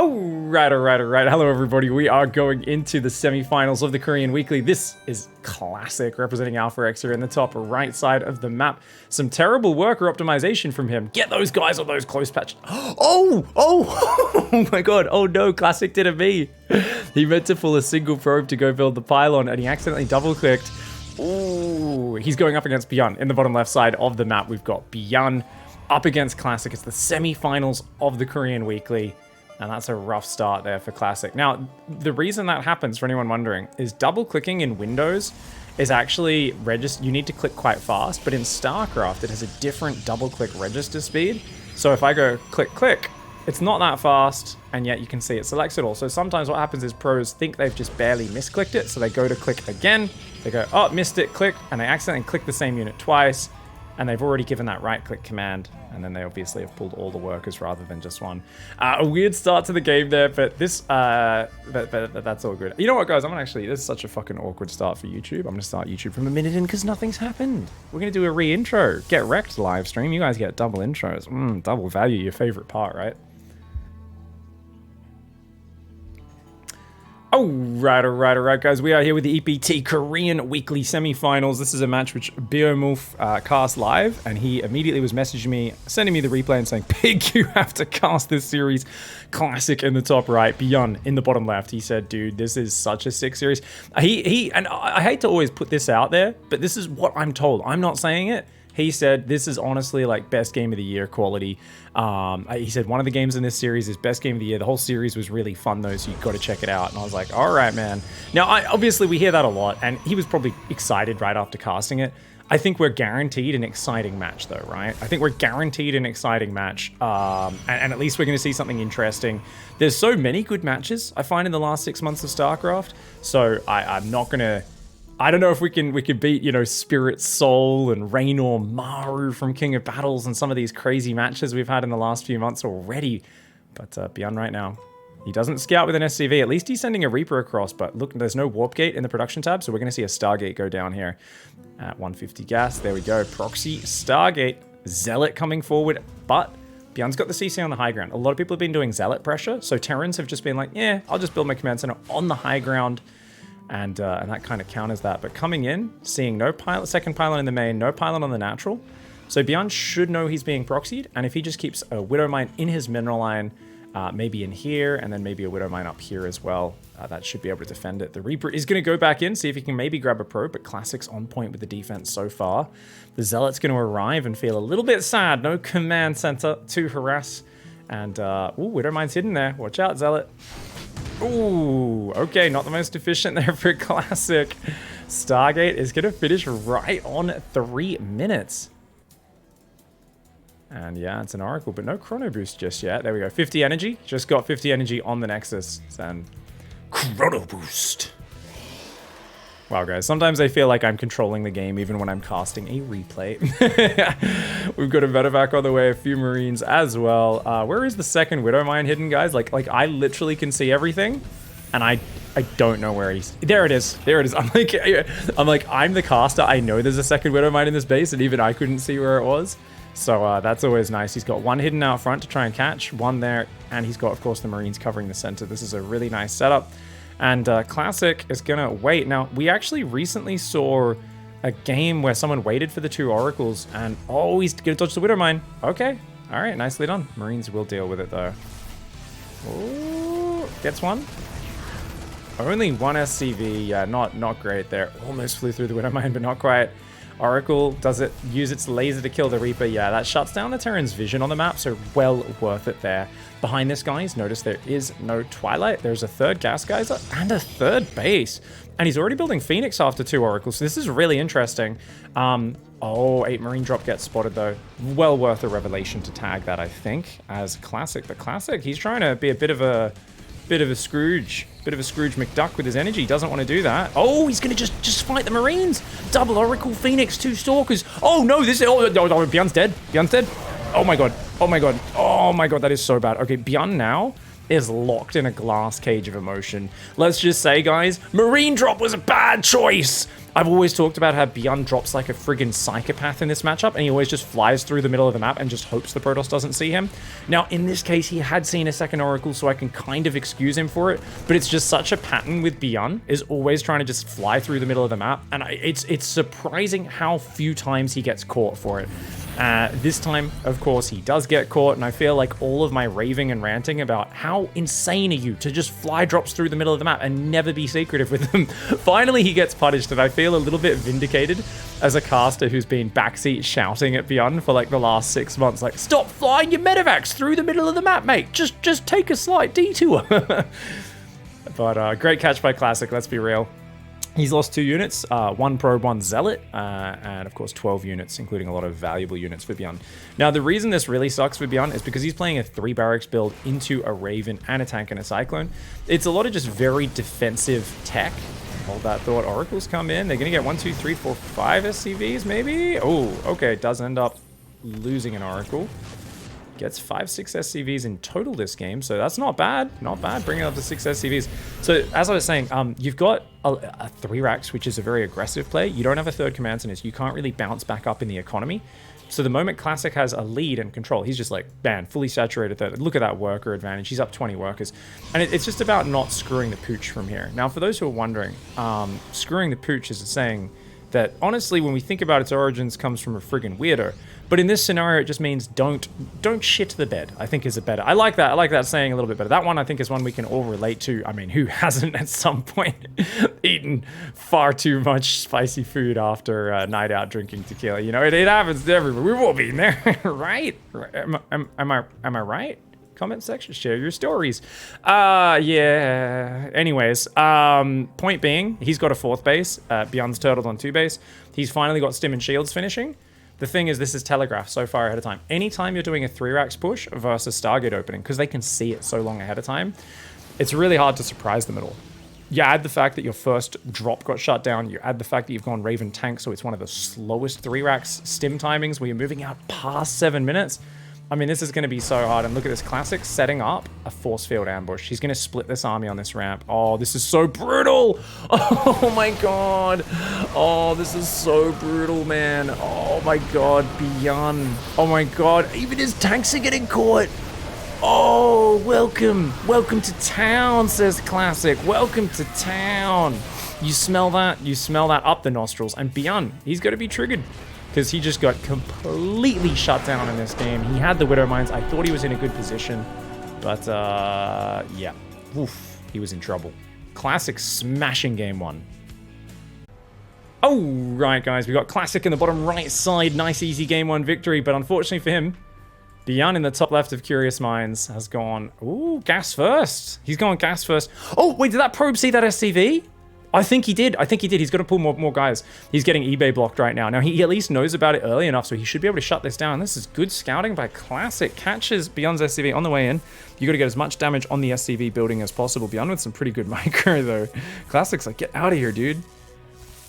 All right. Hello, everybody. We are going into the semifinals of the Korean Weekly. This is Classic, representing Alpha X here in the top right side of the map. Some terrible worker optimization from him. Get those guys on those close patches. Oh my god. Oh no, Classic did it me. He meant to pull a single probe to go build the pylon, and he accidentally double-clicked. Ooh, he's going up against BYUN. In the bottom left side of the map, we've got BYUN up against Classic. It's the semifinals of the Korean Weekly. And that's a rough start there for Classic. Now, the reason that happens, for anyone wondering, is double-clicking in Windows is actually you need to click quite fast, but in StarCraft, it has a different double-click register speed. So if I go click, it's not that fast, and yet you can see it selects it all. So sometimes what happens is pros think they've just barely misclicked it, so they go to click again, they go, oh, missed it, click, and they accidentally click the same unit twice, and they've already given that right-click command, and then they obviously have pulled all the workers rather than just one. A weird start to the game there, but this, that's all good. You know what, guys? This is such a fucking awkward start for YouTube. I'm gonna start YouTube from a minute in because nothing's happened. We're gonna do a re-intro. Get wrecked live stream. You guys get double intros. Double value, your favorite part, right? All right, guys. We are here with the EPT Korean Weekly Semifinals. This is a match which BYUN cast live, and he immediately was messaging me, sending me the replay and saying, Pig, you have to cast this series. Classic in the top right, BYUN in the bottom left. He said, dude, this is such a sick series. And I hate to always put this out there, but this is what I'm told. I'm not saying it. He said, this is honestly like best game of the year quality. He said one of the games in this series is best game of the year. The whole series was really fun though, so you got to check it out. And I was like, all right, man. Now, obviously we hear that a lot, and he was probably excited right after casting it. I think we're guaranteed an exciting match though, right? I think we're guaranteed an exciting match. And at least we're going to see something interesting. There's so many good matches, I find, in the last 6 months of StarCraft. So I'm not going to... I don't know if we can beat, you know, Spirit Soul and Raynor Maru from King of Battles and some of these crazy matches we've had in the last few months already. But BYUN right now, he doesn't scout with an SCV. At least he's sending a Reaper across. But look, there's no Warp Gate in the production tab, so we're going to see a Stargate go down here at 150 gas. There we go. Proxy Stargate. Zealot coming forward, but BYUN's got the CC on the high ground. A lot of people have been doing Zealot pressure, so Terrans have just been like, yeah, I'll just build my command center on the high ground. And that kind of counters that. But coming in, seeing no pilot, second pylon in the main, no pylon on the natural. So BYUN should know he's being proxied. And if he just keeps a Widow Mine in his mineral line, maybe in here, and then maybe a Widow Mine up here as well, that should be able to defend it. The Reaper is going to go back in, see if he can maybe grab a probe, but Classic's on point with the defense so far. The Zealot's going to arrive and feel a little bit sad. No command center to harass. And, ooh, Widow Mine's hidden there. Watch out, Zealot. Ooh, okay, not the most efficient there for Classic. Stargate is going to finish right on 3 minutes. And yeah, it's an Oracle, but no Chrono Boost just yet. There we go, 50 energy. Just got 50 energy on the Nexus. And Chrono Boost. Wow, guys, sometimes I feel like I'm controlling the game even when I'm casting a replay. We've got a medevac on the way, a few Marines as well. Where is the second Widow Mine hidden, guys? Like I literally can see everything, and I don't know where he's... There it is. There it is. I'm like, I'm the caster. I know there's a second Widow Mine in this base, and even I couldn't see where it was. So that's always nice. He's got one hidden out front to try and catch, one there, and he's got, of course, the Marines covering the center. This is a really nice setup. And Classic is going to wait. Now, we actually recently saw a game where someone waited for the 2 Oracles, and oh, he's going to dodge the Widow Mine. Okay. All right, nicely done. Marines will deal with it, though. Ooh, gets one. Only one SCV. Yeah, not great there. Almost flew through the Widow Mine, but not quite. Oracle, does it use its laser to kill the Reaper? Yeah, that shuts down the Terran's vision on the map, so well worth it there. Behind this, guys, notice there is no Twilight. There's a third Gas Geyser and a third base. And he's already building Phoenix after 2 Oracles, so this is really interesting. Oh, 8 Marine drop gets spotted, though. Well worth a revelation to tag that, I think, as Classic. But Classic, he's trying to be a bit of a Scrooge. Bit of a Scrooge McDuck with his energy. Doesn't want to do that. Oh, he's going to just fight the Marines. Double Oracle Phoenix, 2 Stalkers. Oh, no, this is... Oh, BYUN's dead. BYUN's dead. Oh, my God. Oh, my God. Oh, my God. That is so bad. Okay, BYUN now is locked in a glass cage of emotion. Let's just say, guys, Marine drop was a bad choice. I've always talked about how BYUN drops like a friggin' psychopath in this matchup, and he always just flies through the middle of the map and just hopes the Protoss doesn't see him. Now, in this case, he had seen a second Oracle, so I can kind of excuse him for it, but it's just such a pattern with BYUN, is always trying to just fly through the middle of the map, and it's surprising how few times he gets caught for it. This time, of course, he does get caught, and I feel like all of my raving and ranting about how insane are you to just fly drops through the middle of the map and never be secretive with them. Finally, he gets punished, and I feel a little bit vindicated as a caster who's been backseat shouting at BYUN for like the last 6 months, like, stop flying your medevacs through the middle of the map, mate. Just take a slight detour. But great catch by Classic, let's be real. He's lost 2 units, 1 probe, 1 zealot, and of course 12 units, including a lot of valuable units for BYUN. Now, the reason this really sucks for BYUN is because he's playing a 3 barracks build into a Raven and a tank and a Cyclone. It's a lot of just very defensive tech. Hold that thought. Oracles come in. They're going to get 1, 2, 3, 4, 5 SCVs, maybe? Oh, okay. Does end up losing an Oracle. Gets 5, 6 SCVs in total this game, so that's not bad. Not bad, bringing it up to 6 SCVs. So, as I was saying, you've got a 3 racks, which is a very aggressive play. You don't have a 3rd command center, so you can't really bounce back up in the economy. So the moment Classic has a lead and control, he's just like, bam, fully saturated. Look at that worker advantage. He's up 20 workers. And it's just about not screwing the pooch from here. Now, for those who are wondering, screwing the pooch is a saying that, honestly, when we think about its origins, comes from a friggin' weirdo. But in this scenario, it just means don't shit the bed, I think is a better. I like that saying a little bit better. That one, I think, is one we can all relate to. I mean, who hasn't at some point eaten far too much spicy food after a night out drinking tequila? You know, it happens to everyone. We've all been there, right? Am I right? Comment section, share your stories. Yeah. Anyways, point being, he's got a 4th base. BYUN's turtled on 2 base. He's finally got Stim and Shields finishing. The thing is, this is telegraphed so far ahead of time. Anytime you're doing a 3 racks push versus Stargate opening, because they can see it so long ahead of time, it's really hard to surprise them at all. You add the fact that your first drop got shut down. You add the fact that you've gone Raven tank, so it's one of the slowest 3 racks stim timings where you're moving out past 7 minutes. I mean, this is going to be so hard. And look at this Classic setting up a force field ambush. He's going to split this army on this ramp. Oh, this is so brutal. Oh my God. Oh, this is so brutal, man. Oh my God, BYUN. Oh my God, even his tanks are getting caught. Oh, welcome. Welcome to town, says Classic. Welcome to town. You smell that? You smell that up the nostrils. And BYUN, he's going to be triggered, because he just got completely shut down in this game. He had the Widow Mines. I thought he was in a good position, but yeah, oof, he was in trouble. Classic smashing game 1. Oh, right, guys, we got Classic in the bottom right side. Nice, easy game 1 victory, but unfortunately for him, BYUN in the top left of Curious Minds has gone, ooh, gas first. He's going gas first. Oh, wait, did that probe see that SCV? I think he did. He's got to pull more guys. He's getting eBay blocked right now. Now, he at least knows about it early enough, so he should be able to shut this down. This is good scouting by Classic. Catches BYUN's SCV on the way in. You got to get as much damage on the SCV building as possible. BYUN with some pretty good micro, though. Classic's like, get out of here, dude.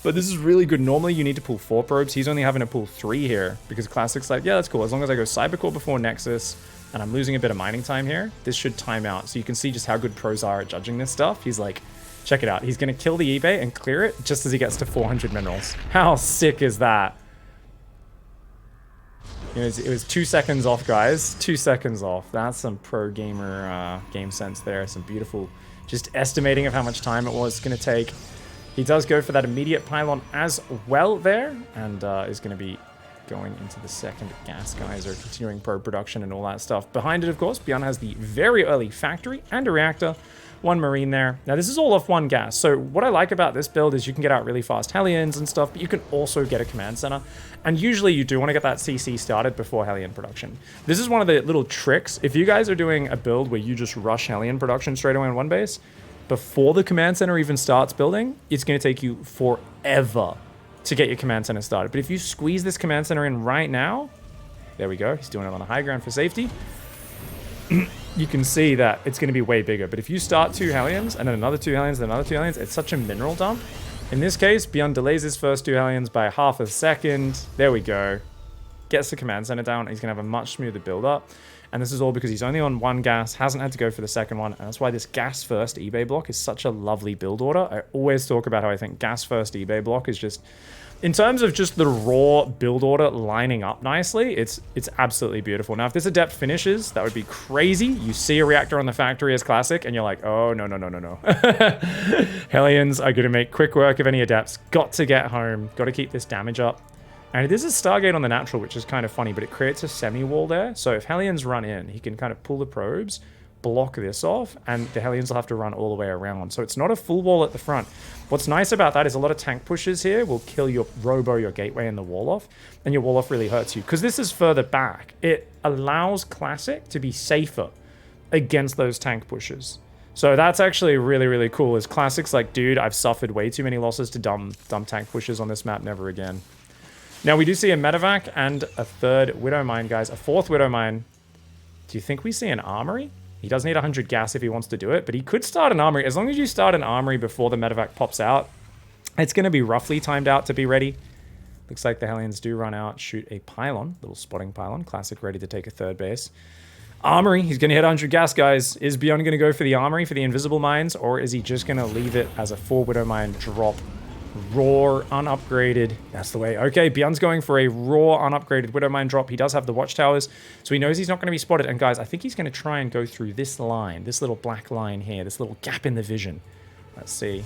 But this is really good. Normally, you need to pull 4 probes. He's only having to pull 3 here, because Classic's like, yeah, that's cool. As long as I go Cybercore before Nexus, and I'm losing a bit of mining time here, this should time out. So you can see just how good pros are at judging this stuff. He's like, check it out. He's going to kill the eBay and clear it just as he gets to 400 minerals. How sick is that? It was 2 seconds off, guys. 2 seconds off. That's some pro gamer game sense there. Some beautiful just estimating of how much time it was going to take. He does go for that immediate pylon as well there, and is going to be going into the second gas geyser, continuing probe production and all that stuff. Behind it, of course, BYUN has the very early factory and a reactor. 1 marine there. Now, this is all off 1 gas. So what I like about this build is you can get out really fast Hellions and stuff, but you can also get a command center. And usually you do want to get that CC started before Hellion production. This is one of the little tricks. If you guys are doing a build where you just rush Hellion production straight away on 1 base, before the command center even starts building, it's going to take you forever to get your command center started. But if you squeeze this command center in right now, there we go. He's doing it on the high ground for safety. You can see that it's going to be way bigger. But if you start 2 Hellions, and then another 2 Hellions, then another 2 Hellions, it's such a mineral dump. In this case, BYUN delays his first 2 Hellions by ½ a second. There we go. Gets the command center down. He's going to have a much smoother build-up. And this is all because he's only on one gas, hasn't had to go for the second one. And that's why this gas first eBay block is such a lovely build order. I always talk about how I think gas first eBay block is just, in terms of just the raw build order lining up nicely, it's absolutely beautiful. Now, if this adept finishes, that would be crazy. You see a reactor on the factory as classic, and you're like, oh, no, no, no, no, no. Hellions are going to make quick work of any adepts. Got to get home. Got to keep this damage up. And it is a Stargate on the natural, which is kind of funny, but it creates a semi-wall there. So if Hellions run in, he can kind of pull the probes, block this off, and the Hellions will have to run all the way around. So it's not a full wall at the front. What's nice about that is a lot of tank pushes here will kill your robo, your gateway, and the wall off, and your wall off really hurts you. Because this is further back, it allows Classic to be safer against those tank pushes. So that's actually really, really cool. Is Classic's like, dude, I've suffered way too many losses to dumb tank pushes on this map, never again. Now we do see a medevac and a third Widow Mine, guys. A fourth Widow Mine. Do you think we see an armory? He does need 100 gas if he wants to do it, but he could start an armory. As long as you start an armory before the medevac pops out, it's going to be roughly timed out to be ready. Looks like the Hellions do run out, shoot a pylon, little spotting pylon. Classic ready to take a third base. Armory, he's going to hit 100 gas, guys. Is BYUN going to go for the armory, for the invisible mines, or is he just going to leave it as a 4 Widow Mine drop? Raw, unupgraded. That's the way. Okay, BYUN's going for a raw, unupgraded Widow Mine drop. He does have the watchtowers, so he knows he's not going to be spotted. And guys, I think he's going to try and go through this line, this little black line here, this little gap in the vision. Let's see.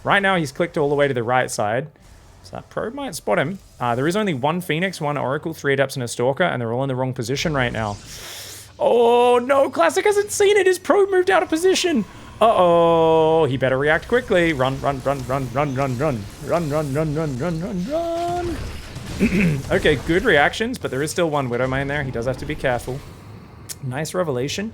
Right now, he's clicked all the way to the right side, so that probe might spot him. There is only one Phoenix, one Oracle, 3 Adepts, and a Stalker, and they're all in the wrong position right now. Oh, no, Classic hasn't seen it. His probe moved out of position. Uh-oh, he better react quickly. Run, run, run, run, run, run, run. Run, run, run, run, run, run, run. Okay, good reactions, but there is still one Widow Mine there. He does have to be careful. Nice revelation.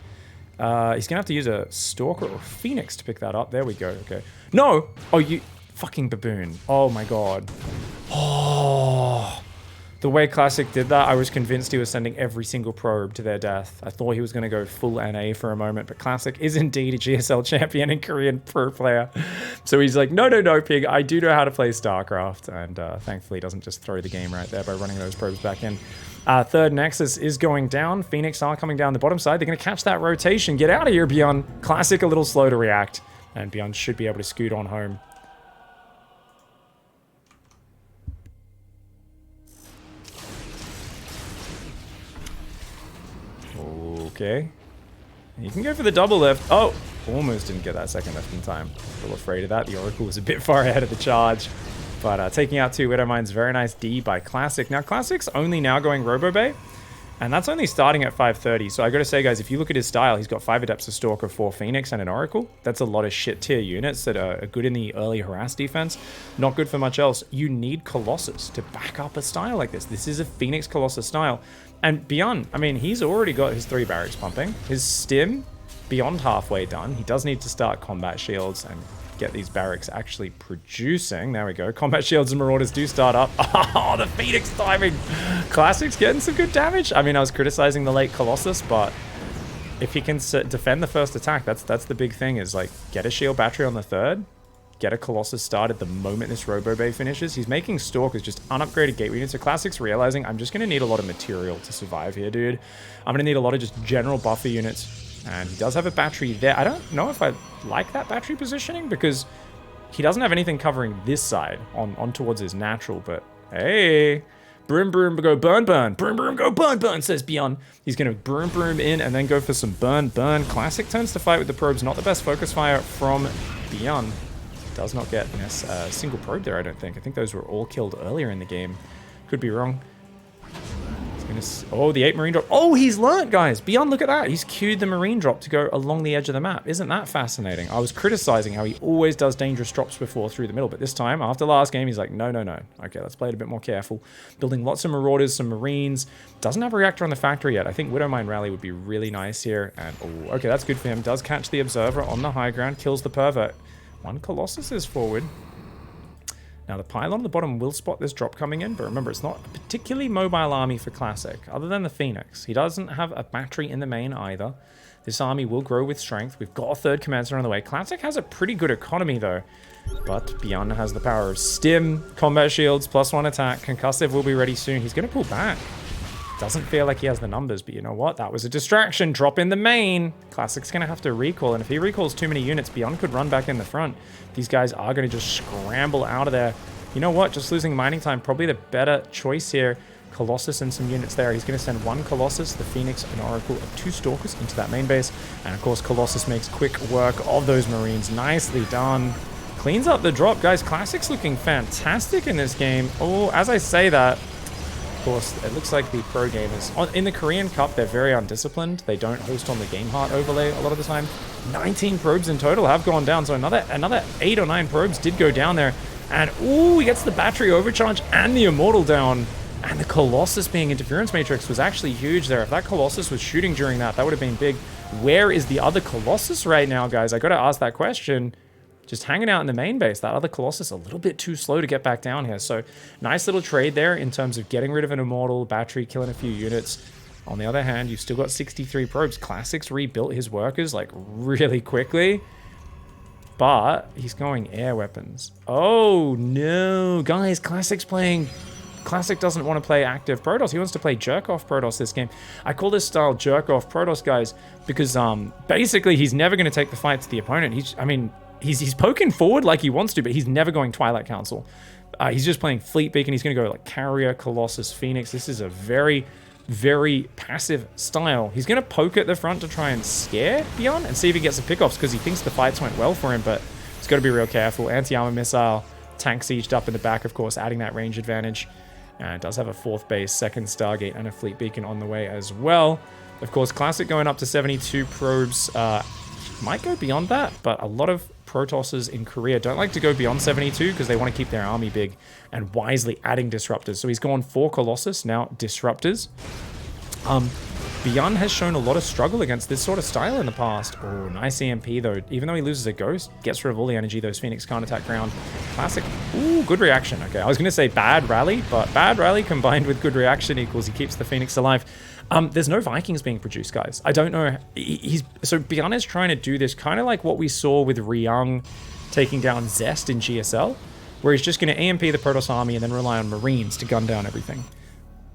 He's going to have to use a Stalker or Phoenix to pick that up. There we go, okay. No! Oh, you fucking baboon. Oh my god. Oh... The way Classic did that, I was convinced he was sending every single probe to their death. I thought he was going to go full NA for a moment, but Classic is indeed a GSL champion and Korean pro player. So he's like, no, no, no, Pig, I do know how to play StarCraft. And thankfully he doesn't just throw the game right there by running those probes back in. Third Nexus is going down. Phoenix are coming down the bottom side. They're going to catch that rotation. Get out of here, BYUN. Classic a little slow to react. And BYUN should be able to scoot on home. Okay. You can go for the double lift. Oh, almost didn't get that second lift in time. A little afraid of that. The Oracle was a bit far ahead of the charge. But taking out 2 Widow Mines, very nice D by Classic. Now, Classic's only now going RoboBay, and that's only starting at 530. So I gotta say, guys, if you look at his style, he's got 5 Adepts, a Stalker, 4 Phoenix, and an Oracle. That's a lot of shit tier units that are good in the early harass defense. Not good for much else. You need Colossus to back up a style like this. This is a Phoenix Colossus style. And BYUN, I mean, he's already got his 3 barracks pumping. His stim, beyond halfway done. He does need to start combat shields and get these barracks actually producing. There we go. Combat shields and marauders do start up. Oh, the Phoenix timing. Classic's getting some good damage. I mean, I was criticizing the late Colossus, but if he can defend the first attack, that's the big thing, is like get a shield battery on the third, get a Colossus started the moment this RoboBay finishes. He's making Stalkers, just unupgraded gateway units. So Classic's realizing, I'm just going to need a lot of material to survive here, dude. I'm going to need a lot of just general buffer units. And he does have a battery there. I don't know if I like that battery positioning, because he doesn't have anything covering this side on towards his natural. But hey, broom, broom, go burn, burn. Broom, broom, go burn, burn, says BYUN. He's going to broom, broom in and then go for some burn, burn. Classic turns to fight with the probes. Not the best focus fire from BYUN. Does not get a single probe there, I don't think. I think those were all killed earlier in the game. Could be wrong. Oh, the 8 marine drop. Oh, he's learnt, guys. BYUN, look at that. He's queued the marine drop to go along the edge of the map. Isn't that fascinating? I was criticizing how he always does dangerous drops before through the middle, but this time, after last game, he's like, no, no, no. Okay, let's play it a bit more careful. Building lots of marauders, some marines. Doesn't have a reactor on the factory yet. I think Widow Mine Rally would be really nice here. And oh, okay, that's good for him. Does catch the observer on the high ground, kills the pervert. 1 Colossus is forward. Now, the pylon on the bottom will spot this drop coming in, but remember, it's not a particularly mobile army for Classic, other than the Phoenix. He doesn't have a battery in the main either. This army will grow with strength. We've got a 3rd Commander on the way. Classic has a pretty good economy, though. But BYUN has the power of Stim, Combat Shields, +1 attack. Concussive will be ready soon. He's going to pull back. Doesn't feel like he has the numbers, but you know what? That was a distraction. Drop in the main. Classic's going to have to recall, and if he recalls too many units, BYUN could run back in the front. These guys are going to just scramble out of there. You know what? Just losing mining time, probably the better choice here. Colossus and some units there. He's going to send 1 Colossus, the Phoenix, an Oracle, and 2 Stalkers into that main base. And of course, Colossus makes quick work of those Marines. Nicely done. Cleans up the drop. Guys, Classic's looking fantastic in this game. Oh, as I say that, of course, it looks like the pro gamers in the Korean Cup, they're very undisciplined. They don't host on the Game Heart overlay a lot of the time. 19 probes in total have gone down, so another 8 or 9 probes did go down there. And ooh, he gets the battery overcharge and the Immortal down. And the Colossus being interference matrix was actually huge there. If that Colossus was shooting during that, that would have been big. Where is the other Colossus right now, guys? I got to ask that question. Just hanging out in the main base. That other Colossus a little bit too slow to get back down here. So nice little trade there in terms of getting rid of an Immortal, battery, killing a few units. On the other hand, you've still got 63 probes. Classic's rebuilt his workers like really quickly. But he's going air weapons. Oh no, guys, Classic doesn't want to play active Protoss. He wants to play jerk-off Protoss this game. I call this style jerk-off Protoss, guys, because basically he's never going to take the fight to the opponent. He's poking forward like he wants to, but he's never going Twilight Council. He's just playing Fleet Beacon. He's going to go like Carrier, Colossus, Phoenix. This is a very, very passive style. He's going to poke at the front to try and scare BYUN and see if he gets the pickoffs because he thinks the fights went well for him, but he's got to be real careful. Anti-armor missile, tank sieged up in the back, of course, adding that range advantage. And it does have a 4th base, 2nd Stargate, and a Fleet Beacon on the way as well. Of course, Classic going up to 72 probes. Might go beyond that, but a lot of Protosses in Korea don't like to go beyond 72 because they want to keep their army big and wisely adding disruptors. So he's gone 4 Colossus, now disruptors. BYUN has shown a lot of struggle against this sort of style in the past. Oh, nice EMP though. Even though he loses a ghost, gets rid of all the energy. Those Phoenix can't attack ground. Classic. Ooh, good reaction. Okay, I was going to say bad rally, but bad rally combined with good reaction equals he keeps the Phoenix alive. There's no Vikings being produced, guys. I don't know. So BYUN is trying to do this kind of like what we saw with Ryung taking down Zest in GSL, where he's just going to EMP the Protoss army and then rely on Marines to gun down everything.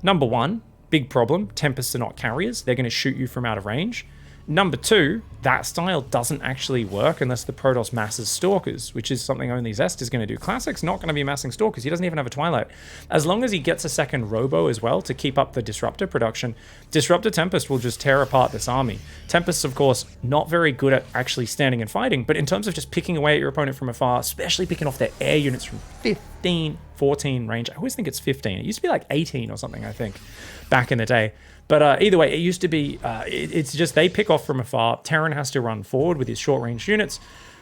Number 1. Big problem, Tempests are not carriers. They're going to shoot you from out of range. Number 2, that style doesn't actually work unless the Protoss masses Stalkers, which is something only Zest is going to do. Classic's not going to be massing Stalkers. He doesn't even have a Twilight. As long as he gets a 2nd Robo as well to keep up the Disruptor production, Disruptor Tempest will just tear apart this army. Tempests, of course, not very good at actually standing and fighting, but in terms of just picking away at your opponent from afar, especially picking off their air units from 15, 14 range. I always think it's 15. It used to be like 18 or something, I think, back in the day. But either way, it used to be, it's just they pick off from afar. Terran has to run forward with his short-range units.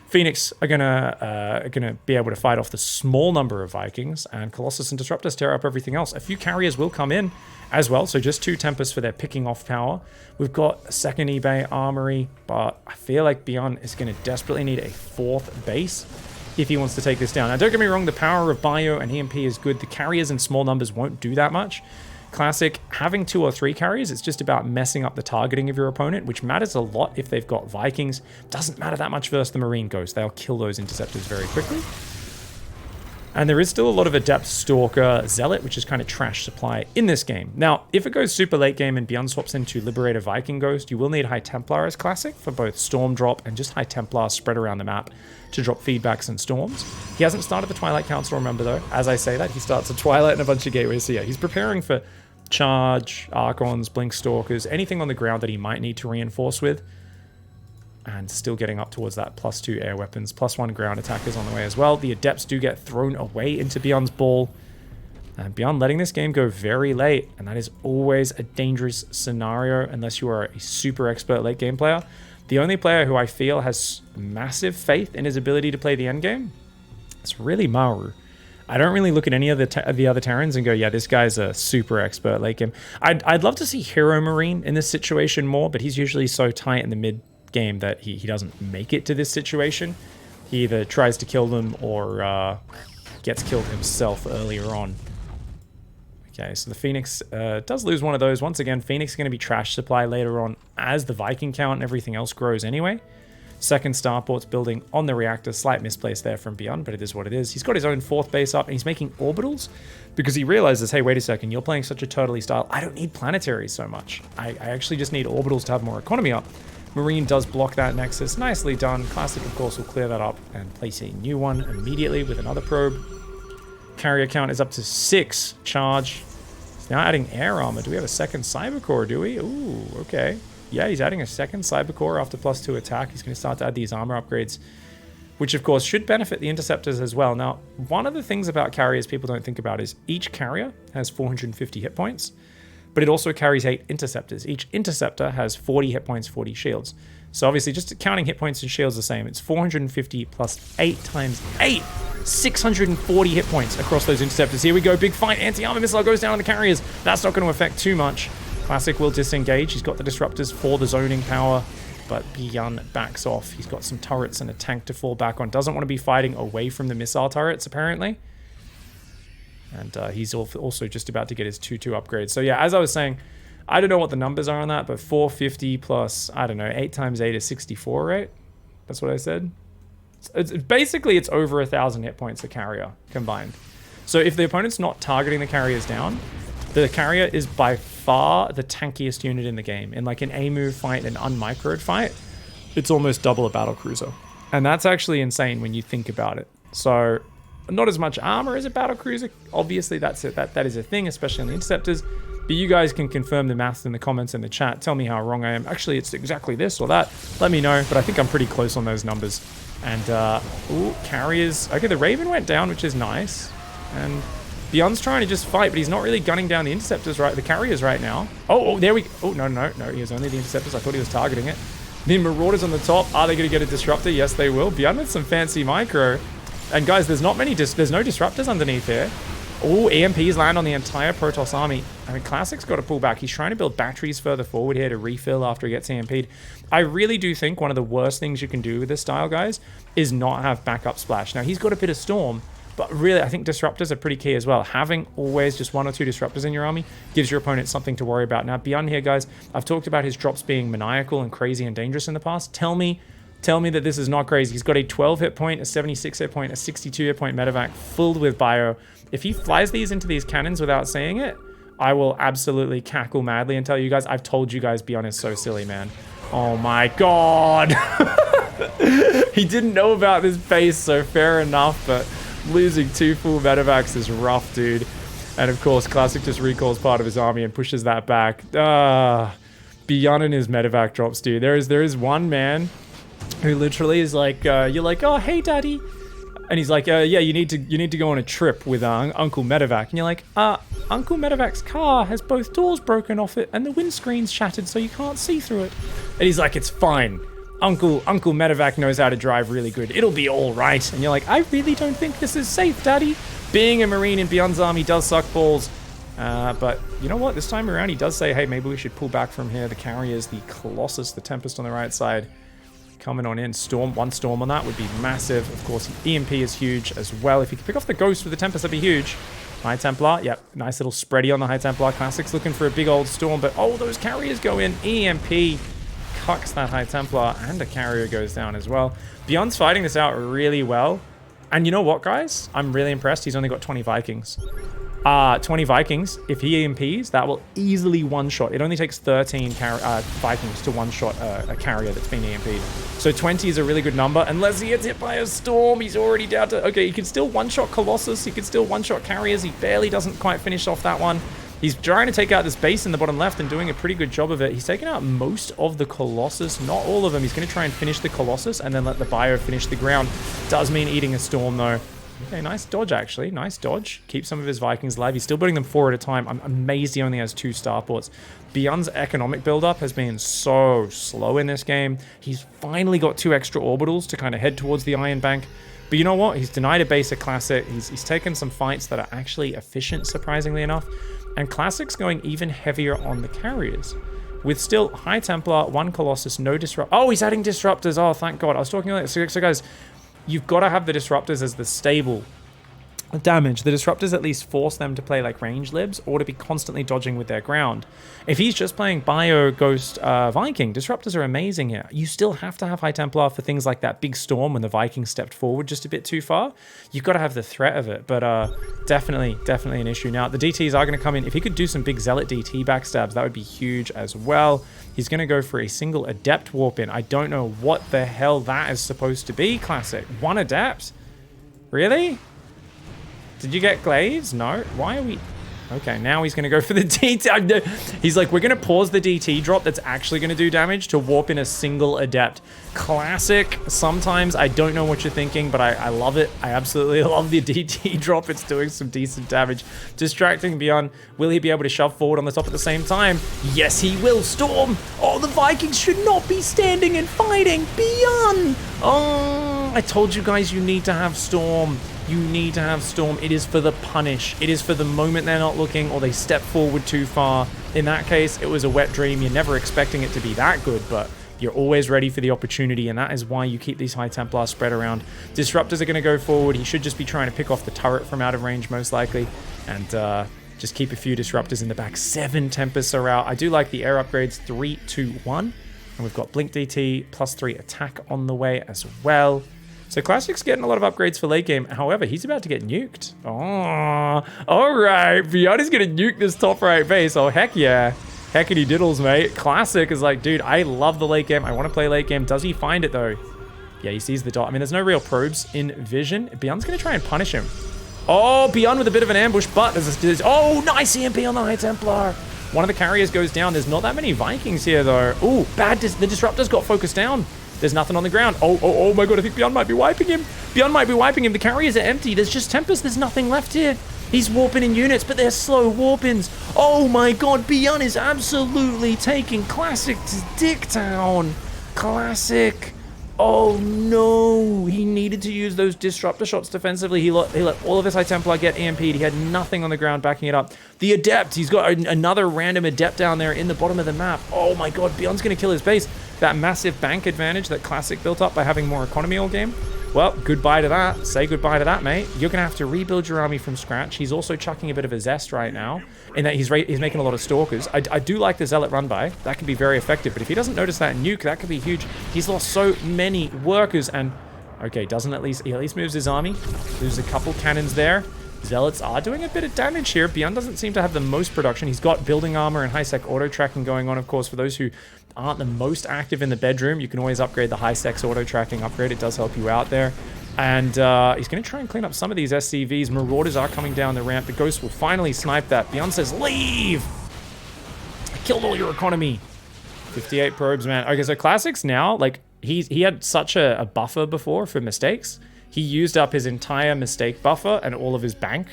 Phoenix are gonna be able to fight off the small number of Vikings, and Colossus and Disruptors tear up everything else. A few carriers will come in as well, so just 2 Tempests for their picking off power. We've got a 2nd eBay Armory, but I feel like BYUN is going to desperately need a 4th base if he wants to take this down. Now, don't get me wrong, the power of Bio and EMP is good. The carriers in small numbers won't do that much. Classic, having 2 or 3 carriers, it's just about messing up the targeting of your opponent, which matters a lot if they've got Vikings. Doesn't matter that much versus the Marine Ghost. They'll kill those interceptors very quickly. And there is still a lot of Adept, Stalker, Zealot, which is kind of trash supply in this game. Now, if it goes super late game and BYUN swaps into Liberator Viking Ghost, you will need High Templar as Classic for both Storm Drop and just High Templar spread around the map to drop feedbacks and storms. He hasn't started the Twilight Council, remember though. As I say that, he starts a Twilight and a bunch of Gateways. So yeah, he's preparing for Charge, Archons, Blink Stalkers, anything on the ground that he might need to reinforce with. And still getting up towards that +2 air weapons, +1 ground attackers on the way as well. The Adepts do get thrown away into BYUN's ball. And BYUN letting this game go very late. And that is always a dangerous scenario unless you are a super expert late game player. The only player who I feel has massive faith in his ability to play the endgame, it's really Maru. I don't really look at any of the other Terrans and go, yeah, this guy's a super expert late game. I'd love to see Hero Marine in this situation more, but he's usually so tight in the mid game that he doesn't make it to this situation. He either tries to kill them or gets killed himself earlier on. Okay, so the Phoenix does lose one of those. Once again, Phoenix is going to be trash supply later on as the Viking count and everything else grows anyway. Second starport's building on the reactor. Slight misplace there from BYUN, but it is what it is. He's got his own 4th base up, and he's making orbitals because he realizes, hey, wait a second, you're playing such a turtley style. I don't need planetaries so much. I actually just need orbitals to have more economy up. Marine does block that nexus. Nicely done. Classic, of course, will clear that up and place a new one immediately with another probe. Carrier count is up to 6 charge. He's now adding air armor. Do we have a second cyber core, do we? Ooh, okay. Yeah, he's adding a second cyber core after +2 attack. He's going to start to add these armor upgrades, which of course should benefit the interceptors as well. Now, one of the things about carriers people don't think about is each carrier has 450 hit points, but it also carries 8 interceptors. Each interceptor has 40 hit points, 40 shields. So obviously just counting hit points and shields the same. It's 450 plus 8 times 8. 640 hit points across those interceptors. Here we go. Big fight. Anti-armor missile goes down on the carriers. That's not going to affect too much. Classic will disengage. He's got the disruptors for the zoning power, but BYUN backs off. He's got some turrets and a tank to fall back on. Doesn't want to be fighting away from the missile turrets, apparently. And he's also just about to get his 2-2 upgrade. So yeah, as I was saying, I don't know what the numbers are on that, but 450 plus, I don't know, 8 times 8 is 64, right? That's what I said. It's basically, it's over 1,000 hit points a carrier combined. So if the opponent's not targeting the carriers down, the carrier is by far the tankiest unit in the game. In like an A-move fight, an unmicroed fight, it's almost double a battle cruiser. And that's actually insane when you think about it. So not as much armor as a battle cruiser. Obviously, that's it. That is a thing, especially on the interceptors. But you guys can confirm the maths in the comments in the chat. Tell me how wrong I am. Actually, it's exactly this or that. Let me know. But I think I'm pretty close on those numbers. And, ooh, carriers. Okay, the Raven went down, which is nice. And BYUN's trying to just fight, but he's not really gunning down the interceptors, right? The carriers right now. Oh, there we go. Oh, no. He was only the interceptors. I thought he was targeting it. The Marauders on the top. Are they going to get a disruptor? Yes, they will. BYUN with some fancy micro. And guys, there's no disruptors underneath here. Oh, EMPs land on the entire Protoss army. I mean, Classic's got to pull back. He's trying to build batteries further forward here to refill after he gets EMP'd. I really do think one of the worst things you can do with this style, guys, is not have backup splash. Now, he's got a bit of storm, but really, I think disruptors are pretty key as well. Having always just 1 or 2 disruptors in your army gives your opponent something to worry about. Now, BYUN here, guys, I've talked about his drops being maniacal and crazy and dangerous in the past. Tell me that this is not crazy. He's got a 12 hit point, a 76 hit point, a 62 hit point medevac filled with bio. If he flies these into these cannons without saying it, I will absolutely cackle madly and tell you guys, I've told you guys BYUN is so silly, man. Oh my god. He didn't know about this base, so fair enough, but losing 2 full medevacs is rough, dude. And of course, Classic just recalls part of his army and pushes that back. BYUN and his medevac drops, dude. There is one man who literally is like, you're like, oh, hey, daddy. And he's like, yeah, you need to go on a trip with Uncle Medevac. And you're like, Uncle Medevac's car has both doors broken off it and the windscreen's shattered so you can't see through it. And he's like, it's fine. Uncle Medevac knows how to drive really good. It'll be all right. And you're like, I really don't think this is safe, daddy. Being a Marine in BYUN's army does suck balls. But you know what? This time around, he does say, hey, maybe we should pull back from here. The carriers, the Colossus, the Tempest on the right side. Coming on in. One storm on that would be massive. Of course, EMP is huge as well. If you could pick off the Ghost with the Tempest, that'd be huge. High Templar. Yep. Nice little spready on the High Templar. Classic's looking for a big old storm, but oh, those carriers go in. EMP cucks that High Templar, and the carrier goes down as well. BYUN's fighting this out really well. And you know what, guys? I'm really impressed. He's only got 20 Vikings. 20 Vikings, if he EMPs, that will easily one-shot. It only takes 13 Vikings to one-shot a carrier that's been EMP'd. So 20 is a really good number. Unless he gets hit by a storm, he's already down to... Okay, he can still one-shot Colossus. He can still one-shot carriers. He barely doesn't quite finish off that one. He's trying to take out this base in the bottom left and doing a pretty good job of it. He's taken out most of the Colossus, not all of them. He's going to try and finish the Colossus and then let the bio finish the ground. Does mean eating a storm, though. Okay, nice dodge, actually. Nice dodge. Keep some of his Vikings alive. He's still putting them 4 at a time. I'm amazed he only has 2 starports. BYUN's economic buildup has been so slow in this game. He's finally got 2 extra orbitals to kind of head towards the Iron Bank. But you know what? He's denied a base at Classic. He's taken some fights that are actually efficient, surprisingly enough. And Classic's going even heavier on the carriers. With still High Templar, 1 Colossus, no disrupt. Oh, he's adding disruptors. Oh, thank God. I was talking like so guys, you've got to have the disruptors as the stable damage, the disruptors at least force them to play like range libs or to be constantly dodging with their ground. If he's just playing Bio, Ghost, Viking, disruptors are amazing here. You still have to have High Templar for things like that big storm when the Vikings stepped forward just a bit too far. You've got to have the threat of it, but definitely an issue. Now, the DTs are going to come in. If he could do some big Zealot DT backstabs, that would be huge as well. He's going to go for a single Adept warp in. I don't know what the hell that is supposed to be, Classic. One Adept? Really? Did you get Glaives? No. Why are we... Okay, now he's going to go for the DT. He's like, we're going to pause the DT drop that's actually going to do damage to warp in a single Adept. Classic. Sometimes I don't know what you're thinking, but I love it. I absolutely love the DT drop. It's doing some decent damage. Distracting BYUN. Will he be able to shove forward on the top at the same time? Yes, he will. Storm. Oh, the Vikings should not be standing and fighting. BYUN. Oh, I told you guys you need to have Storm. You need to have Storm. It is for the punish. It is for the moment they're not looking or they step forward too far. In that case, it was a wet dream. You're never expecting it to be that good, but you're always ready for the opportunity, and that is why you keep these High Templar spread around. Disruptors are going to go forward. He should just be trying to pick off the turret from out of range, most likely, and just keep a few Disruptors in the back. 7 Tempests are out. I do like the air upgrades. 3, 2, 1. And we've got Blink DT, +3 attack on the way as well. So Classic's getting a lot of upgrades for late game. However, he's about to get nuked. Oh, all right. BYUN is going to nuke this top right base. Oh, heck yeah. Heckity diddles, mate. Classic is like, dude, I love the late game. I want to play late game. Does he find it, though? Yeah, he sees the dot. I mean, there's no real probes in vision. BYUN's going to try and punish him. Oh, BYUN with a bit of an ambush, but there's oh, nice EMP on the High Templar. One of the carriers goes down. There's not that many Vikings here, though. Ooh, bad. The Disruptor's got focused down. There's nothing on the ground. Oh my god, I think BYUN might be wiping him. BYUN might be wiping him. The carriers are empty. There's just Tempest. There's nothing left here. He's warping in units, but they're slow warp-ins. Oh my god, BYUN is absolutely taking Classic to Dicktown. Classic. Oh no, he needed to use those disruptor shots defensively. He let all of his High Templar get EMP'd. He had nothing on the ground backing it up. The Adept, he's got another random Adept down there in the bottom of the map. Oh my god, BYUN's going to kill his base. That massive bank advantage that Classic built up by having more economy all game. Well, goodbye to that. Say goodbye to that, mate. You're going to have to rebuild your army from scratch. He's also chucking a bit of a zest right now in that he's making a lot of Stalkers. I do like the Zealot run by. That can be very effective. But if he doesn't notice that nuke, that could be huge. He's lost so many workers and... Okay, he at least moves his army. There's a couple cannons there. Zealots are doing a bit of damage here. BYUN doesn't seem to have the most production. He's got building armor and high-sec auto-tracking going on, of course. For those who aren't the most active in the bedroom, you can always upgrade the high-sec auto-tracking upgrade. It does help you out there. And he's going to try and clean up some of these SCVs. Marauders are coming down the ramp. The Ghost will finally snipe that. BYUN says, leave! I killed all your economy. 58 probes, man. Okay, so Classics now, like, he had such a buffer before for mistakes. He used up his entire mistake buffer and all of his bank.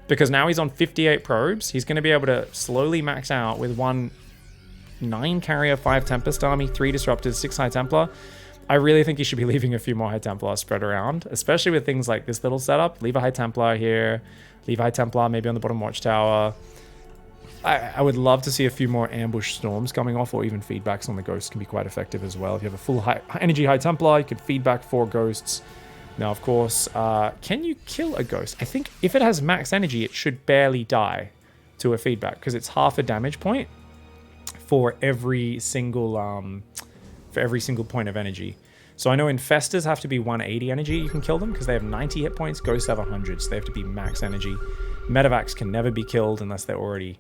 Because now he's on 58 probes. He's going to be able to slowly max out with 9 carrier, 5 Tempest army, 3 Disruptors, 6 High Templar. I really think he should be leaving a few more High Templar spread around, especially with things like this little setup. Leave a High Templar here, leave a High Templar maybe on the bottom watchtower. I would love to see a few more ambush storms coming off, or even feedbacks on the Ghosts can be quite effective as well. If you have a full high energy High Templar, you could feedback 4 Ghosts. Now, of course, can you kill a Ghost? I think if it has max energy, it should barely die to a feedback, because it's half a damage point for every single point of energy. So I know Infestors have to be 180 energy. You can kill them because they have 90 hit points. Ghosts have 100, so they have to be max energy. Medevacs can never be killed unless they're already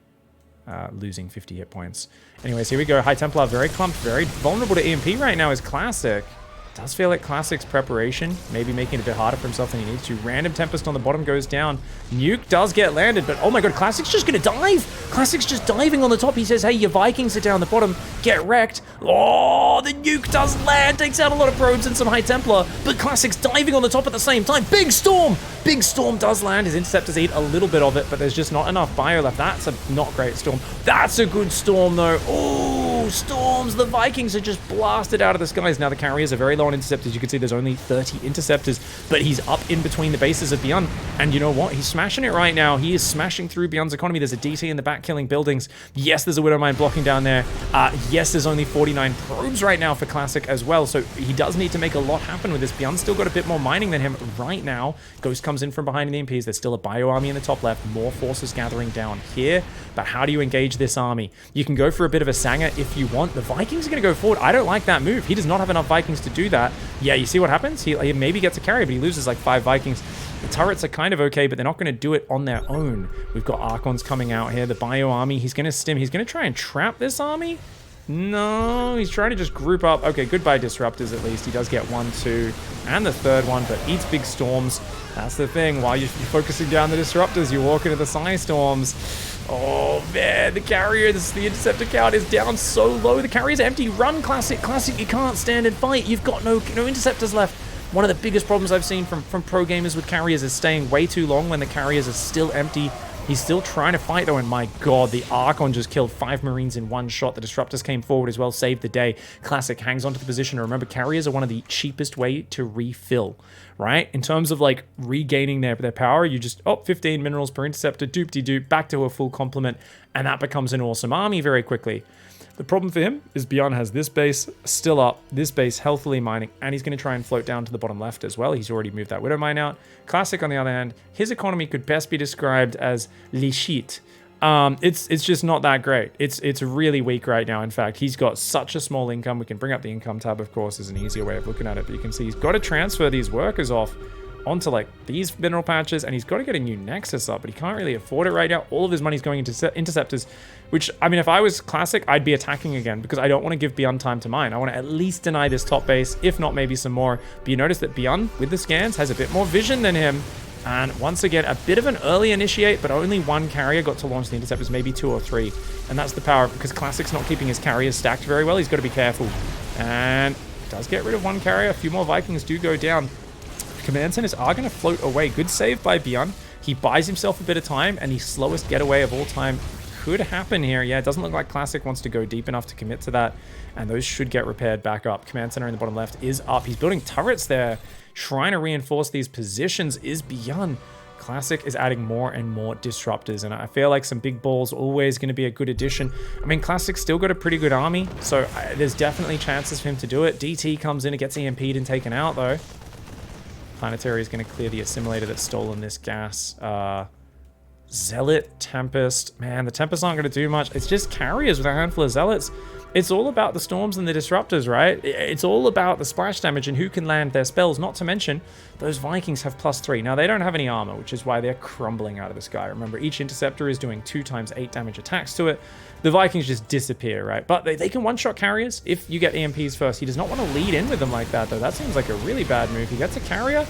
losing 50 hit points. Anyways, here we go. High Templar, very clumped, very vulnerable to EMP right now is Classic. Does feel like Classic's preparation, maybe making it a bit harder for himself than he needs to. Random Tempest on the bottom goes down. Nuke does get landed, but oh my god, Classic's just gonna dive! Classic's just diving on the top. He says, hey, your Vikings are down the bottom. Get wrecked. Oh, the nuke does land. Takes out a lot of probes and some High Templar, but Classic's diving on the top at the same time. Big Storm! Big Storm does land. His Interceptors eat a little bit of it, but there's just not enough bio left. That's a not great Storm. That's a good Storm, though. Oh, storms! The Vikings are just blasted out of the skies. Now the carriers are very low on interceptors. You can see there's only 30 interceptors, but he's up in between the bases of BYUN. And you know what? He's smashing it right now. He is smashing through BYUN's economy. There's a DT in the back killing buildings. Yes, there's a Widow Mine blocking down there. Yes, there's only 49 probes right now for Classic as well, so he does need to make a lot happen with this. BYUN's still got a bit more mining than him right now. Ghost comes in from behind the MPs. There's still a bio army in the top left. More forces gathering down here. But how do you engage this army? You can go for a bit of a Sanger if you want. The Vikings are going to go forward. I don't like that move. He does not have enough Vikings to do that. Yeah, you see what happens? He maybe gets a carry, but he loses like 5 Vikings. The turrets are kind of okay, but they're not going to do it on their own. We've got Archons coming out here. The bio army, he's going to stim. He's going to try and trap this army. No, he's trying to just group up. Okay, goodbye disruptors at least. He does get 1, 2, and the third one, but eats big storms. That's the thing. While you're focusing down the disruptors, you walk into the Psy storms. Oh man, the carriers, the interceptor count is down so low. The carrier's empty. Run, Classic. Classic, you can't stand and fight. You've got no interceptors left. One of the biggest problems I've seen from pro gamers with carriers is staying way too long when the carriers are still empty. He's still trying to fight though, and my god, the Archon just killed 5 Marines in one shot. The Disruptors came forward as well, saved the day. Classic hangs onto the position. And remember, carriers are one of the cheapest way to refill, right? In terms of like regaining their power, you just, 15 minerals per interceptor, doop-de-doop, back to a full complement, and that becomes an awesome army very quickly. The problem for him is BYUN has this base still up, this base healthily mining, and he's going to try and float down to the bottom left as well. He's already moved that Widow Mine out. Classic, on the other hand, his economy could best be described as lichit. It's just not that great. It's really weak right now. In fact, he's got such a small income. We can bring up the income tab, of course, is an easier way of looking at it, but you can see he's got to transfer these workers off onto like these mineral patches, and he's got to get a new Nexus up, but he can't really afford it right now. All of his money's going into interceptors, which, I mean, if I was Classic, I'd be attacking again because I don't want to give BYUN time to mine. I want to at least deny this top base, if not maybe some more. But you notice that BYUN, with the scans, has a bit more vision than him. And once again, a bit of an early initiate, but only 1 carrier got to launch the interceptors, maybe 2 or 3. And that's the power, because Classic's not keeping his carriers stacked very well. He's got to be careful. And does get rid of 1 carrier. A few more Vikings do go down. Command centers are going to float away. Good save by BYUN. He buys himself a bit of time, and the slowest getaway of all time could happen here. Yeah, it doesn't look like Classic wants to go deep enough to commit to that, and those should get repaired back up. Command center in the bottom left is up. He's building turrets there, trying to reinforce these positions is BYUN. Classic is adding more and more disruptors, and I feel like some big balls always going to be a good addition. I mean, Classic's still got a pretty good army, so there's definitely chances for him to do it. DT comes in and gets EMP'd and taken out, though. Planetary is going to clear the assimilator that's stolen this gas. Zealot, Tempest. Man, the Tempests aren't going to do much. It's just carriers with a handful of Zealots. It's all about the storms and the disruptors, right? It's all about the splash damage and who can land their spells, not to mention those Vikings have +3. Now, they don't have any armor, which is why they're crumbling out of the sky. Remember, each interceptor is doing 2 × 8 damage attacks to it. The Vikings just disappear, right? But they can one-shot carriers if you get EMPs first. He does not want to lead in with them like that, though. That seems like a really bad move. He gets a carrier,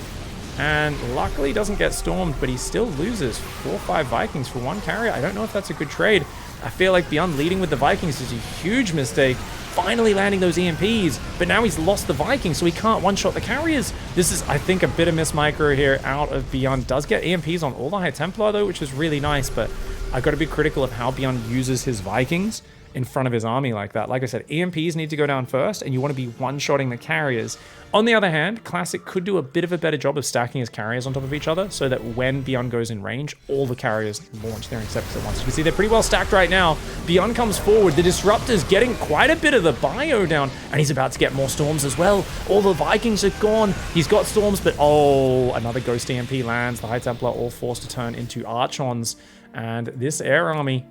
and luckily doesn't get stormed, but he still loses 4 or 5 Vikings for 1 carrier. I don't know if that's a good trade. I feel like BYUN leading with the Vikings is a huge mistake. Finally landing those EMPs, but now he's lost the Vikings, so he can't one-shot the carriers. This is, I think, a bit of miss micro here out of BYUN. Does get EMPs on all the High Templar, though, which is really nice, but I've got to be critical of how BYUN uses his Vikings in front of his army like that. Like I said, EMPs need to go down first, and you want to be one-shotting the carriers. On the other hand, Classic could do a bit of a better job of stacking his carriers on top of each other so that when BYUN goes in range, all the carriers launch their interceptors at once. You can see they're pretty well stacked right now. BYUN comes forward. The Disruptor's getting quite a bit of the bio down, and he's about to get more storms as well. All the Vikings are gone. He's got storms, but oh, another Ghost EMP lands. The High Templar all forced to turn into Archons, and this air army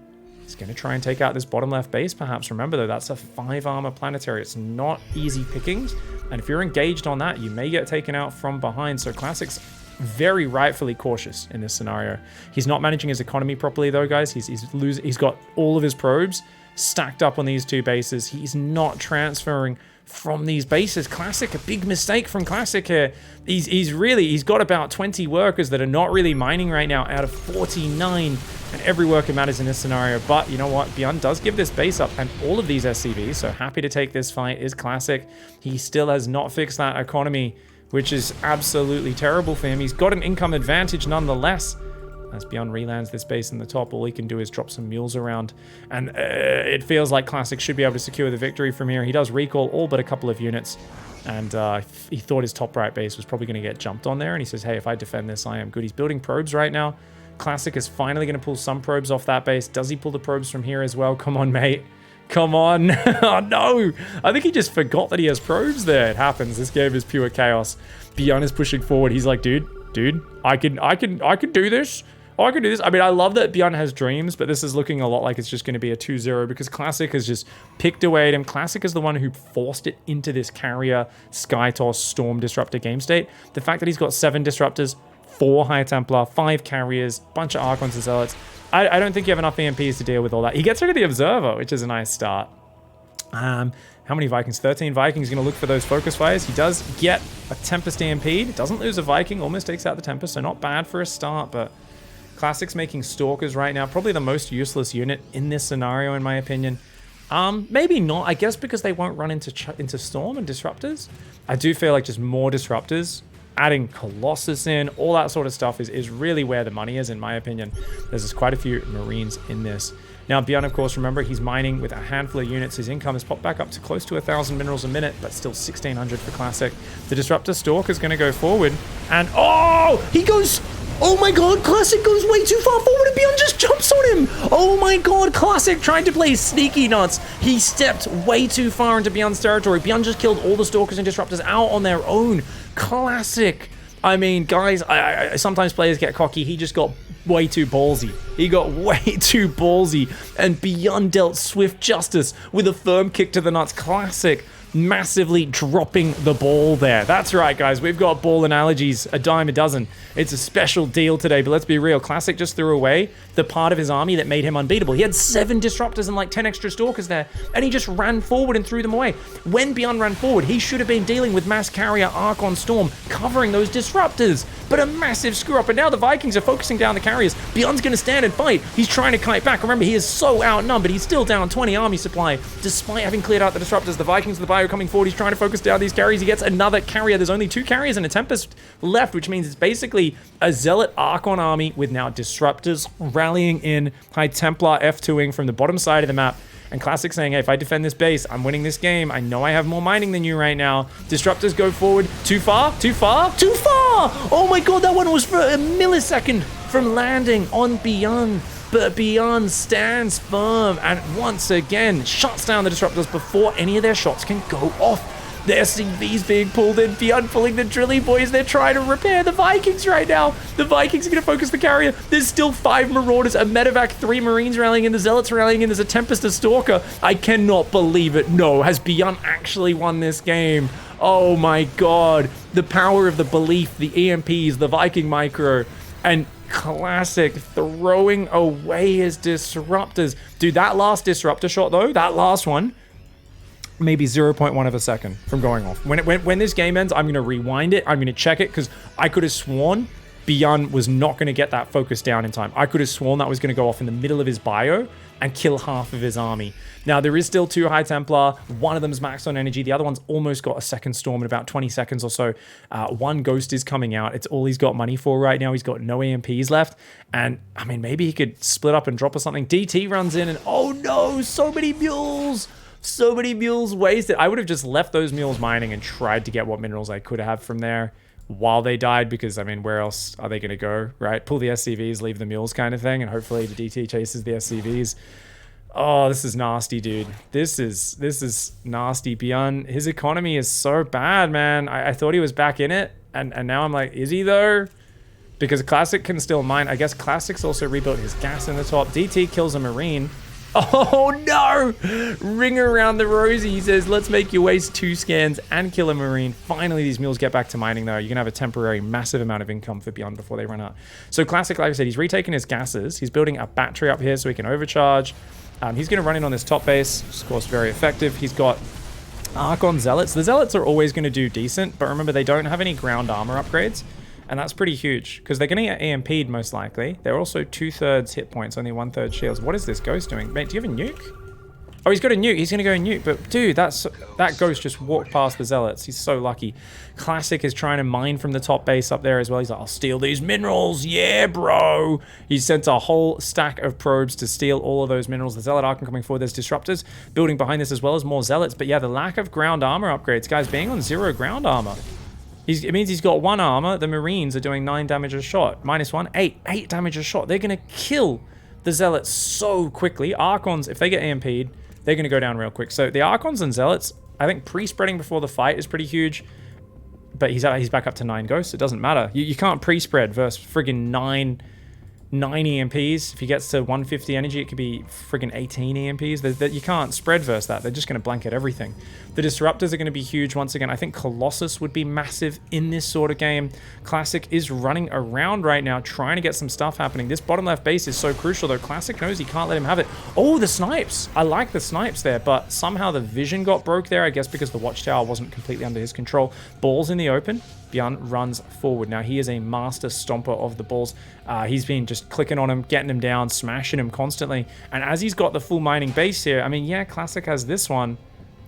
is going to try and take out this bottom left base, perhaps. Remember, though, that's a 5 armor planetary. It's not easy pickings, and if you're engaged on that, you may get taken out from behind. So Classic's very rightfully cautious in this scenario. He's not managing his economy properly, though, guys. He's got all of his probes stacked up on these 2 bases. He's not transferring from these bases. Classic, a big mistake from Classic here. He's got about 20 workers that are not really mining right now out of 49, and every worker matters in this scenario. But you know what? BYUN does give this base up and all of these SCVs, so happy to take this fight is Classic. He still has not fixed that economy, which is absolutely terrible for him. He's got an income advantage nonetheless. As BYUN relands this base in the top, all he can do is drop some mules around. And it feels like Classic should be able to secure the victory from here. He does recall all but a couple of units. And he thought his top right base was probably going to get jumped on there. And he says, hey, if I defend this, I am good. He's building probes right now. Classic is finally going to pull some probes off that base. Does he pull the probes from here as well? Come on, mate. Come on. Oh, no. I think he just forgot that he has probes there. It happens. This game is pure chaos. BYUN is pushing forward. He's like, dude, I can do this. Oh, I can do this. I mean, I love that BYUN has dreams, but this is looking a lot like it's just going to be a 2-0 because Classic has just picked away at him. Classic is the one who forced it into this carrier Skytoss Storm Disruptor game state. The fact that he's got 7 Disruptors, 4 High Templar, 5 carriers, bunch of Archons and Zealots. I don't think you have enough EMPs to deal with all that. He gets rid of the Observer, which is a nice start. How many Vikings? 13 Vikings. Going to look for those focus fires. He does get a Tempest EMP'd. Doesn't lose a Viking. Almost takes out the Tempest, so not bad for a start, but Classic's making Stalkers right now. Probably the most useless unit in this scenario, in my opinion. Maybe not. I guess because they won't run into Storm and Disruptors. I do feel like just more Disruptors, adding Colossus in, all that sort of stuff is really where the money is, in my opinion. There's just quite a few Marines in this. Now, BYUN, of course, remember, he's mining with a handful of units. His income has popped back up to close to 1,000 minerals a minute, but still 1,600 for Classic. The Disruptor Stalker is going to go forward, and oh, he goes... Oh my god, Classic goes way too far forward and BYUN just jumps on him. Oh my god, Classic tried to play sneaky nuts. He stepped way too far into BYUN's territory. BYUN just killed all the Stalkers and Disruptors out on their own. Classic. I mean, guys, I sometimes players get cocky. He just got way too ballsy. He got way too ballsy. And BYUN dealt swift justice with a firm kick to the nuts. Classic massively dropping the ball there. That's right, guys. We've got ball analogies a dime a dozen. It's a special deal today, but let's be real. Classic just threw away the part of his army that made him unbeatable. He had 7 Disruptors and like 10 extra Stalkers there, and he just ran forward and threw them away. When BYUN ran forward, he should have been dealing with Mass Carrier, Archon, Storm, covering those Disruptors. But a massive screw up, and now the Vikings are focusing down the carriers. BYUN's going to stand and fight. He's trying to kite back. Remember, he is so outnumbered. He's still down 20 army supply, despite having cleared out the Disruptors. The Vikings of the Bio coming forward. He's trying to focus down these carriers. He gets another carrier. There's only 2 carriers and a Tempest left, which means it's basically a Zealot Archon army with now Disruptors rallying in, High Templar F2ing from the bottom side of the map. And Classic saying, hey, if I defend this base, I'm winning this game. I know I have more mining than you right now. Disruptors go forward. Too far? Too far? Too far! Oh my god, that one was for a millisecond from landing on BYUN. But BYUN stands firm and once again shuts down the Disruptors before any of their shots can go off. The SCV's being pulled in. BYUN pulling the Drilly boys. They're trying to repair the Vikings right now. The Vikings are going to focus the carrier. There's still 5 Marauders, a Medevac, 3 Marines rallying in, the Zealots rallying in. There's a Tempest, a Stalker. I cannot believe it. No, has BYUN actually won this game? Oh my god. The power of the belief, the EMPs, the Viking Micro, and Classic throwing away his Disruptors. Dude, that last Disruptor shot though, that last one, maybe 0.1 of a second from going off. When this game ends, I'm going to rewind it. I'm going to check it because I could have sworn BYUN was not going to get that focus down in time. I could have sworn that was going to go off in the middle of his bio and kill half of his army. Now, there is still 2 High Templar. One of them's maxed on energy. The other one's almost got a second Storm in about 20 seconds or so. 1 Ghost is coming out. It's all he's got money for right now. He's got no EMPs left. And, I mean, maybe he could split up and drop or something. DT runs in and, oh no, so many mules. So many mules wasted. I would have just left those mules mining and tried to get what minerals I could have from there while they died, because, I mean, where else are they going to go, right? Pull the SCVs, leave the mules kind of thing, and hopefully the DT chases the SCVs. Oh, this is nasty, dude. This is nasty. BYUN, his economy is so bad, man. I thought he was back in it, and now I'm like, is he though? Because Classic can still mine. I guess Classic's also rebuilt his gas in the top. DT kills a Marine. Oh no! Ring around the rosy. He says, let's make you waste 2 scans and kill a Marine. Finally, these mules get back to mining though. You're gonna have a temporary massive amount of income for BYUN before they run out. So Classic, like I said, he's retaken his gases. He's building a battery up here so he can overcharge. He's gonna run in on this top base. Of course, very effective. He's got Archon Zealots. The Zealots are always gonna do decent, but remember, they don't have any ground armor upgrades. And that's pretty huge, because they're going to get EMP'd most likely. They're also 2/3 hit points, only 1/3 shields. What is this Ghost doing? Mate, do you have a nuke? Oh, he's got a nuke. He's going to go nuke. But, dude, that ghost just walked past the Zealots. He's so lucky. Classic is trying to mine from the top base up there as well. He's like, I'll steal these minerals. Yeah, bro. He sent a whole stack of probes to steal all of those minerals. The Zealot Archon coming forward. There's Disruptors building behind this as well as more Zealots. But, yeah, the lack of ground armor upgrades. Guys, being on 0 ground armor. It means he's got 1 armor. The Marines are doing 9 damage a shot. -1, 8. 8 damage a shot. They're going to kill the Zealots so quickly. Archons, if they get AMP'd, they're going to go down real quick. So the Archons and Zealots, I think pre-spreading before the fight is pretty huge. But he's back up to 9 ghosts. It doesn't matter. You can't pre-spread versus friggin' 9 EMPs. If he gets to 150 energy, it could be friggin' 18 EMPs. You can't spread versus that. They're just going to blanket everything. The Disruptors are going to be huge once again. I think Colossus would be massive in this sort of game. Classic is running around right now trying to get some stuff happening. This bottom left base is so crucial though. Classic knows he can't let him have it. Oh, the snipes. I like the snipes there, but somehow the vision got broke there, I guess because the watchtower wasn't completely under his control. Balls in the open. BYUN runs forward. Now, he is a master stomper of the balls. He's been just clicking on him, getting him down, smashing him constantly. And as he's got the full mining base here, I mean, yeah, Classic has this one.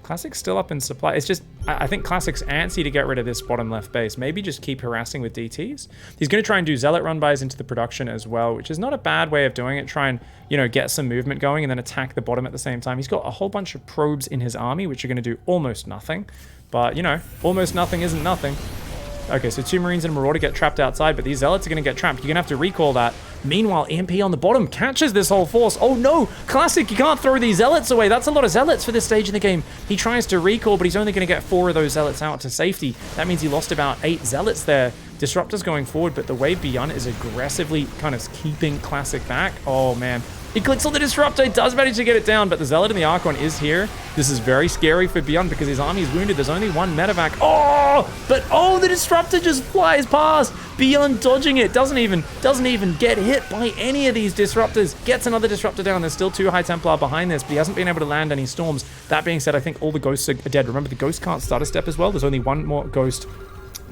Classic's still up in supply. It's just, I think Classic's antsy to get rid of this bottom left base. Maybe just keep harassing with DTs. He's going to try and do Zealot run-bys into the production as well, which is not a bad way of doing it. Try and, you know, get some movement going and then attack the bottom at the same time. He's got a whole bunch of probes in his army, which are going to do almost nothing. But, you know, almost nothing isn't nothing. Okay, so 2 Marines and a Marauder get trapped outside, but these Zealots are going to get trapped. You're going to have to recall that. Meanwhile, EMP on the bottom catches this whole force. Oh no, Classic, you can't throw these Zealots away. That's a lot of Zealots for this stage in the game. He tries to recall, but he's only going to get 4 of those Zealots out to safety. That means he lost about 8 Zealots there. Disruptor's going forward, but the way BYUN is aggressively kind of keeping Classic back. Oh man. He clicks on the Disruptor, does manage to get it down, but the Zealot and the Archon is here. This is very scary for BYUN because his army is wounded. There's only 1 medevac. Oh, but oh, the Disruptor just flies past. BYUN dodging it, doesn't even get hit by any of these Disruptors. Gets another Disruptor down. There's still 2 High Templar behind this, but he hasn't been able to land any storms. That being said, I think all the Ghosts are dead. Remember, the Ghost can't start a step as well. There's only 1 more Ghost.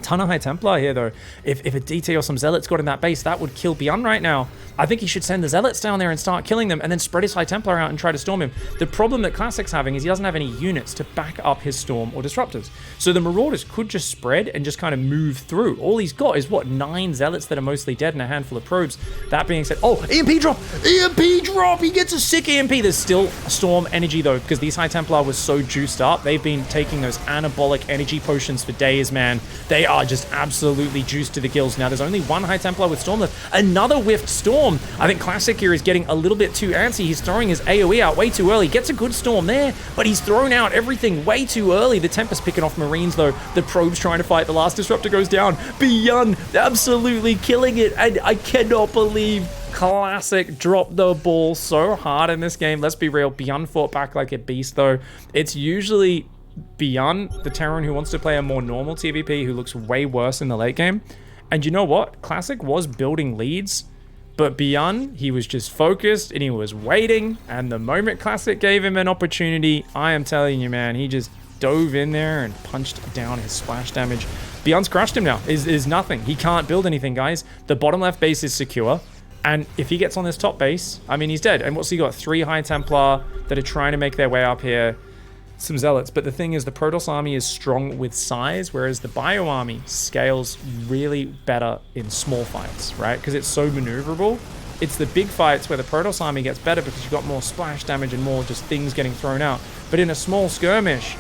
Ton of High Templar here though. If a DT or some Zealots got in that base, that would kill BYUN right now. I think he should send the Zealots down there and start killing them and then spread his High Templar out and try to storm him. The problem that Classic's having is he doesn't have any units to back up his storm or Disruptors. So the Marauders could just spread and just kind of move through. All he's got is what, 9 Zealots that are mostly dead and a handful of probes. That being said, oh, EMP drop! EMP drop! He gets a sick EMP. There's still storm energy though, because these High Templar was so juiced up. They've been taking those anabolic energy potions for days, man. They are just absolutely juiced to the gills. Now there's only 1 High Templar with Storm left. Another whiffed Storm. I think Classic here is getting a little bit too antsy. He's throwing his AoE out way too early. Gets a good Storm there, but he's thrown out everything way too early. The Tempest picking off Marines though. The probes trying to fight. The last Disruptor goes down. BYUN absolutely killing it. And I cannot believe Classic dropped the ball so hard in this game. Let's be real. BYUN fought back like a beast though. It's usually BYUN, the Terran who wants to play a more normal TvP, who looks way worse in the late game. And you know what? Classic was building leads, but BYUN, he was just focused and he was waiting. And the moment Classic gave him an opportunity, I am telling you, man, he just dove in there and punched down his splash damage. BYUN's crushed him now. Is nothing. He can't build anything, guys. The bottom left base is secure. And if he gets on this top base, I mean, he's dead. And what's he got? 3 High Templar that are trying to make their way up here. Some Zealots, but the thing is the Protoss army is strong with size, whereas the Bio army scales really better in small fights, right? Because it's so maneuverable. It's the big fights where the Protoss army gets better because you've got more splash damage and more just things getting thrown out. But in a small skirmish,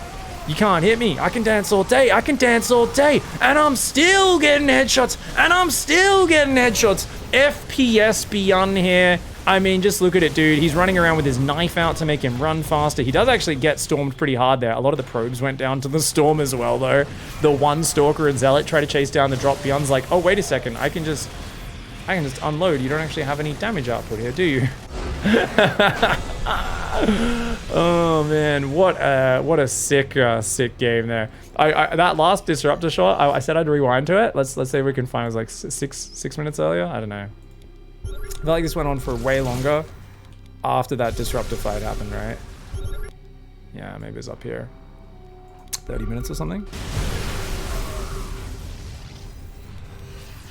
you can't hit me. I can dance all day. I can dance all day. And I'm still getting headshots. And I'm still getting headshots. FPS BYUN here. I mean, just look at it, dude. He's running around with his knife out to make him run faster. He does actually get stormed pretty hard there. A lot of the probes went down to the storm as well, though. The 1 Stalker and Zealot try to chase down the drop. BYUN's like, oh, wait a second. I can just unload. You don't actually have any damage output here, do you? Oh, man. What a sick game there. That last Disruptor shot, I said I'd rewind to it. Let's see if we can find it. It was like six minutes earlier. I don't know. I feel like this went on for way longer after that Disruptor fight happened, right? Yeah, maybe it's up here. 30 minutes or something.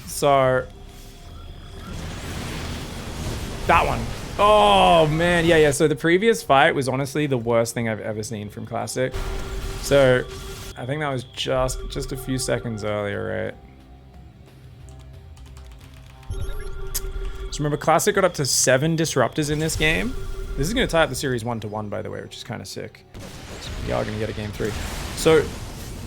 So, that one. Oh, man. Yeah. So the previous fight was honestly the worst thing I've ever seen from Classic. So I think that was just a few seconds earlier, right? So remember, Classic got up to 7 disruptors in this game. This is going to tie up the series 1-1, by the way, which is kind of sick. So we are going to get a game 3. So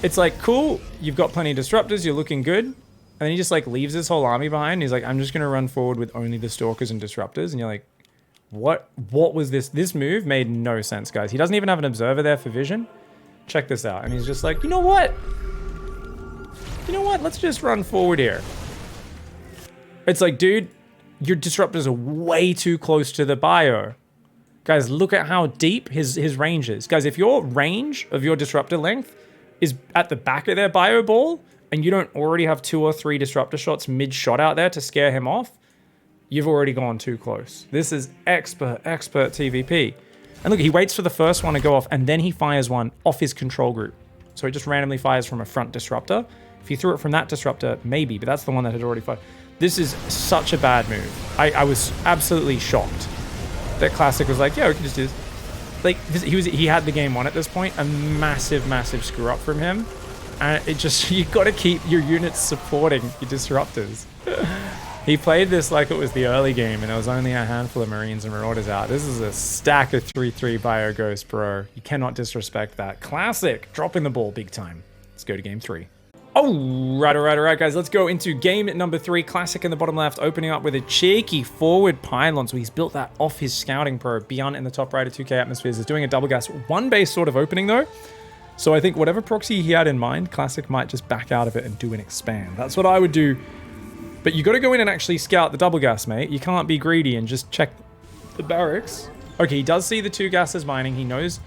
it's like, cool, you've got plenty of disruptors, you're looking good. And then he just like leaves his whole army behind. He's like, I'm just going to run forward with only the stalkers and disruptors. And you're like, what was this? This move made no sense, guys. He doesn't even have an observer there for vision. Check this out. And he's just like, you know what? Let's just run forward here. It's like, dude, your disruptors are way too close to the bio. Guys, look at how deep his range is. Guys, if your range of your disruptor length is at the back of their bio ball, and you don't already have 2 or 3 disruptor shots mid-shot out there to scare him off, you've already gone too close. This is expert TvP. And look, he waits for the first one to go off, and then he fires one off his control group. So it just randomly fires from a front disruptor. If he threw it from that disruptor, maybe, but that's the one that had already fired. This is such a bad move. I was absolutely shocked that Classic was like, yeah, we can just do this. Like, he had the game won at this point. A massive screw up from him. And it just, you got to keep your units supporting your disruptors. He played this like it was the early game, and there was only a handful of Marines and Marauders out. This is a stack of 3-3 Bio Ghost, bro. You cannot disrespect that. Classic, dropping the ball big time. Let's go to game 3. All right, guys. Let's go into game number 3. Classic in the bottom left, opening up with a cheeky forward pylon. So he's built that off his scouting probe. BYUN in the top right of 2K Atmospheres is doing a double gas. 1 base sort of opening, though. So I think whatever proxy he had in mind, Classic might just back out of it and do an expand. That's what I would do. But you got to go in and actually scout the double gas, mate. You can't be greedy and just check the barracks. Okay, he does see the 2 gases mining. He knows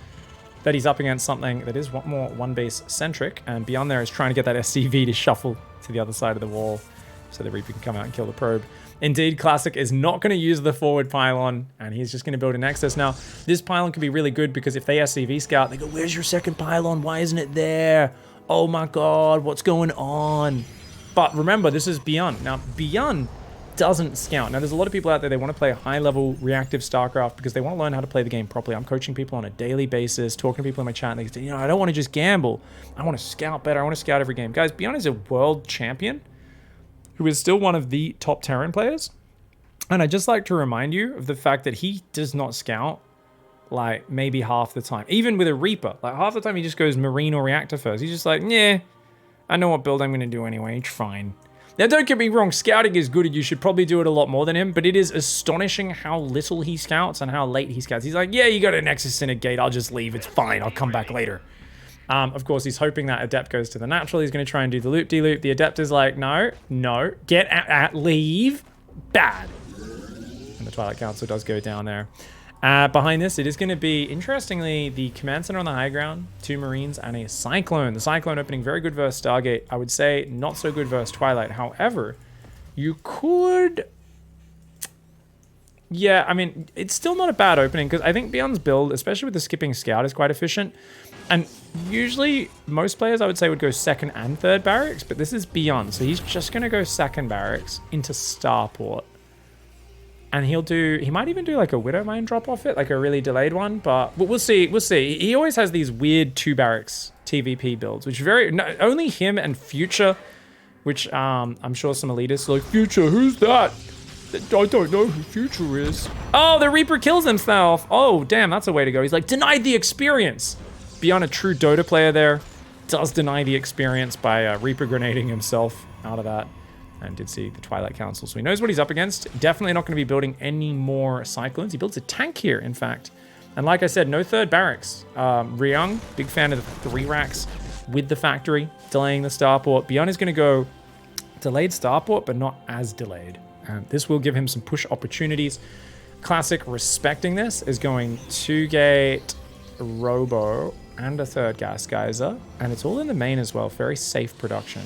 that he's up against something that is more 1 base centric. And beyond there is trying to get that SCV to shuffle to the other side of the wall so the Reaper can come out and kill the probe. Indeed, Classic is not going to use the forward pylon, and he's just going to build an Nexus. Now, this pylon can be really good because if they SCV scout, they go, where's your second pylon? Why isn't it there? Oh my god, what's going on? But remember, this is BYUN. Now, BYUN doesn't scout. Now, there's a lot of people out there, they want to play a high-level reactive StarCraft because they want to learn how to play the game properly. I'm coaching people on a daily basis, talking to people in my chat, and they say, you know, I don't want to just gamble. I want to scout better. I want to scout every game. Guys, BYUN is a world champion who is still one of the top Terran players. And I'd just like to remind you of the fact that he does not scout like maybe half the time. Even with a Reaper, like half the time he just goes Marine or Reactor first. He's just like, yeah, I know what build I'm going to do anyway. It's fine. Now, don't get me wrong. Scouting is good and you should probably do it a lot more than him. But it is astonishing how little he scouts and how late he scouts. He's like, yeah, you got a Nexus in a gate. I'll just leave. It's fine. I'll come back later. Of course, he's hoping that Adept goes to the natural. He's going to try and do the loop-de-loop. The Adept is like, no, get at leave. Bad. And the Twilight Council does go down there. Behind this, it is going to be, interestingly, the Command Center on the high ground, 2 Marines, and a Cyclone. The Cyclone opening very good versus Stargate. I would say not so good versus Twilight. However, you could... Yeah, I mean, it's still not a bad opening because I think BYUN's build, especially with the skipping scout, is quite efficient. And usually, most players, I would say, would go 2nd and 3rd barracks, but this is BYUN. So he's just going to go 2nd barracks into Starport. And he might even do like a Widow Mine drop off it, like a really delayed one, but we'll see. He always has these weird 2 barracks TvP builds, which only him and Future, which I'm sure some elitists are like, Future, who's that? I don't know who Future is. Oh, the Reaper kills himself. Oh, damn, that's a way to go. He's like, denied the experience. BYUN, a true Dota player there, does deny the experience by Reaper grenading himself out of that. And did see the Twilight Council, so he knows what he's up against. Definitely not going to be building any more Cyclones. He builds a tank here, in fact. And like I said, no 3rd barracks. Ryung, big fan of the 3 racks with the factory, delaying the starport. BYUN is going to go delayed starport, but not as delayed. And this will give him some push opportunities. Classic, respecting this, is going 2 gate, Robo, and a 3rd gas geyser. And it's all in the main as well. Very safe production.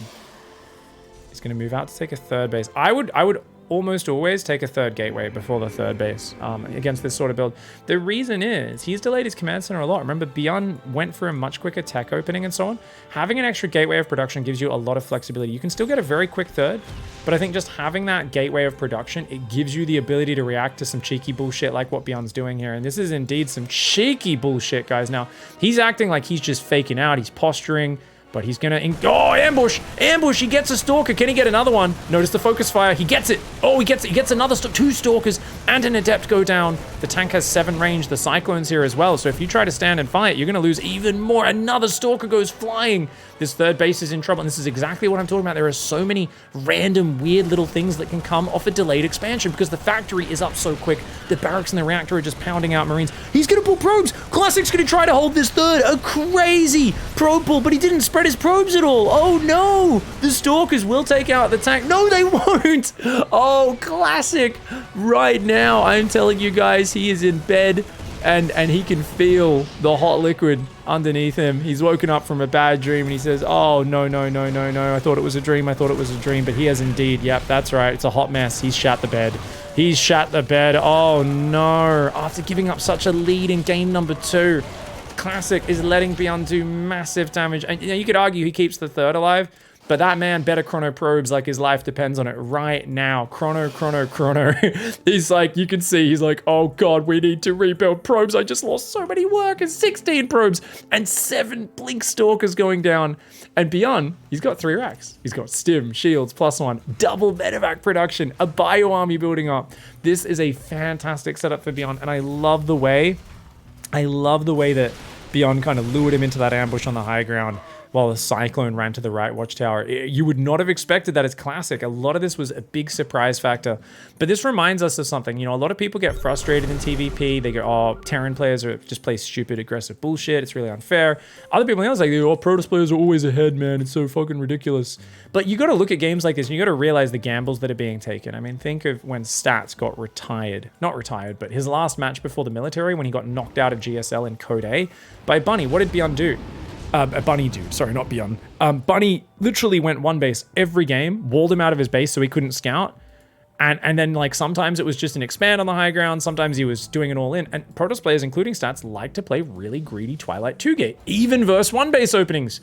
He's going to move out to take a third base. I would almost always take a third gateway before the third base against this sort of build. The reason is he's delayed his command center a lot. Remember, BYUN went for a much quicker tech opening and so on. Having an extra gateway of production gives you a lot of flexibility. You can still get a very quick third, but I think just having that gateway of production, it gives you the ability to react to some cheeky bullshit like what BYUN's doing here. And this is indeed some cheeky bullshit, guys. Now, he's acting like he's just faking out. He's posturing. But he's gonna, oh, ambush, ambush, he gets a stalker. Can he get another one? Notice the focus fire, he gets it. Oh, he gets it, he gets another, two stalkers and an adept go down. The tank has 7 range, the cyclone's here as well. So if you try to stand and fight, you're gonna lose even more. Another stalker goes flying. This third base is in trouble, and this is exactly what I'm talking about. There are so many random, weird little things that can come off a delayed expansion because the factory is up so quick. The barracks and the reactor are just pounding out Marines. He's gonna pull probes. Classic's gonna try to hold this third. A crazy probe pull, but he didn't spread his probes at all. Oh no, the stalkers will take out the tank. No, they won't. Oh, Classic. Right now, I'm telling you guys, he is in bed. And he can feel the hot liquid underneath him. He's woken up from a bad dream and he says, oh, no. I thought it was a dream. But he has indeed. Yep, that's right. It's a hot mess. He's shat the bed. He's shat the bed. Oh, no. After giving up such a lead in game number 2, Classic is letting BYUN do massive damage. And you could argue he keeps the third alive. But that man better chrono probes like his life depends on it right now. Chrono. He's like, you can see, he's like, oh God, we need to rebuild probes. I just lost so many workers, 16 probes and 7 blink stalkers going down. And BYUN, he's got 3 racks. He's got stim, shields, +1, double medevac production, a bio army building up. This is a fantastic setup for BYUN. And I love the way that BYUN kind of lured him into that ambush on the high ground while the Cyclone ran to the right watchtower. You would not have expected that as Classic. A lot of this was a big surprise factor. But this reminds us of something. You know, a lot of people get frustrated in TvP. They go, oh, Terran players just play stupid, aggressive bullshit. It's really unfair. Other people else like, oh, Protoss players are always ahead, man. It's so fucking ridiculous. But you got to look at games like this and you got to realize the gambles that are being taken. I mean, think of when Stats got retired. Not retired, but his last match before the military when he got knocked out of GSL in Code A by Bunny. What did BYUN do? Bunny dude, sorry, not BYUN. Bunny literally went one base every game, walled him out of his base so he couldn't scout. And then like sometimes it was just an expand on the high ground, sometimes he was doing it all in. And Protoss players, including Stats, like to play really greedy Twilight 2 gate, even versus 1 base openings.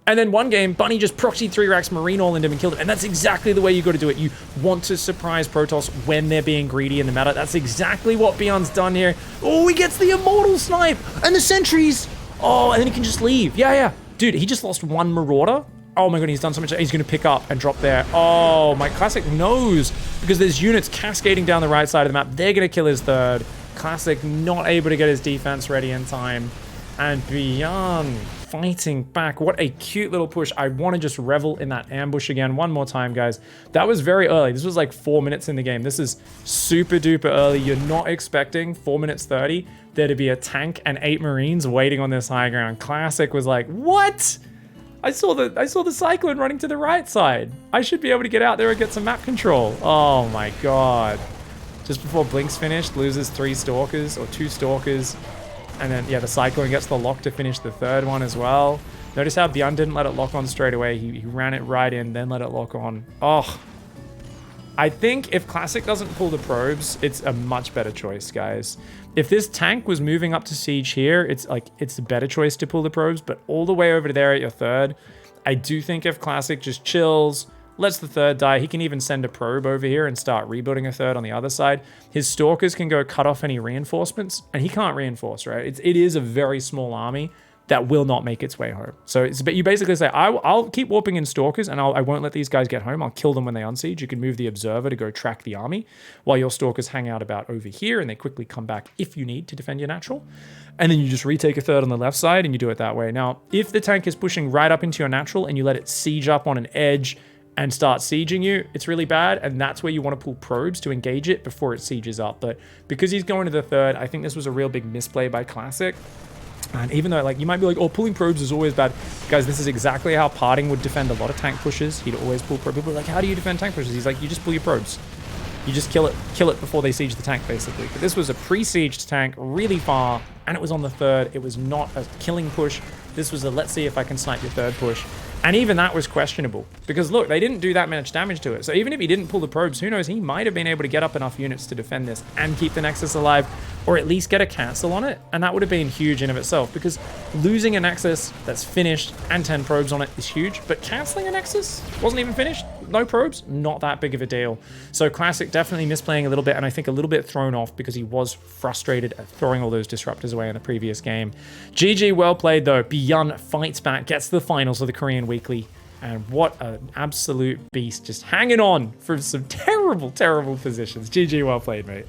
And then one game, Bunny just proxied 3 racks, Marine all into him and killed him. And that's exactly the way you got to do it. You want to surprise Protoss when they're being greedy in the meta. That's exactly what BYUN's done here. Oh, he gets the Immortal Snipe and the sentries. Oh, and then he can just leave. Yeah. Dude, he just lost 1 Marauder. Oh my god, he's done so much. He's going to pick up and drop there. Oh, my Classic knows because there's units cascading down the right side of the map. They're going to kill his third. Classic not able to get his defense ready in time. And BYUN fighting back. What a cute little push. I want to just revel in that ambush again one more time, guys. That was very early. This was like 4 minutes in the game. This is super duper early. You're not expecting 4 minutes 30 there to be a tank and 8 Marines waiting on this high ground. Classic was like, what? I saw the Cyclone running to the right side. I should be able to get out there and get some map control. Oh my god. Just before Blink's finished, loses 3 stalkers or 2 stalkers. And then, yeah, the Cyclone gets the lock to finish the third one as well. Notice how BYUN didn't let it lock on straight away. He ran it right in, then let it lock on. Oh. I think if Classic doesn't pull the probes, it's a much better choice, guys. If this tank was moving up to siege here, it's a better choice to pull the probes. But all the way over to there at your third, I do think if Classic just chills, lets the third die, he can even send a probe over here and start rebuilding a third on the other side. His stalkers can go cut off any reinforcements, and he can't reinforce, right? It is a very small army that will not make its way home. So you basically say, I'll keep warping in stalkers, and I won't let these guys get home. I'll kill them when they unsiege. You can move the observer to go track the army, while your stalkers hang out about over here, and they quickly come back if you need to defend your natural. And then you just retake a third on the left side, and you do it that way. Now, if the tank is pushing right up into your natural, and you let it siege up on an edge, and start sieging you, it's really bad, and that's where you want to pull probes to engage it before it sieges up. But because he's going to the third, I think this was a real big misplay by Classic. And even though, like, you might be like, oh, pulling probes is always bad. Guys, this is exactly how Parting would defend a lot of tank pushes. He'd always pull probes. People are like, how do you defend tank pushes? He's like, you just pull your probes. You just kill it before they siege the tank, basically. But this was a pre-sieged tank, really far, and it was on the third. It was not a killing push. This was a let's see if I can snipe your third push. And even that was questionable because look, they didn't do that much damage to it. So even if he didn't pull the probes, who knows, he might have been able to get up enough units to defend this and keep the Nexus alive, or at least get a cancel on it. And that would have been huge in of itself, because losing a Nexus that's finished and 10 probes on it is huge, but canceling a Nexus wasn't even finished, no probes, not that big of a deal. So Classic definitely misplaying a little bit, and I think a little bit thrown off because he was frustrated at throwing all those disruptors away in the previous game. GG, well played though. BYUN fights back, gets to the finals of the Korean Weekly, and what an absolute beast, just hanging on for some terrible, terrible positions. GG, well played, mate.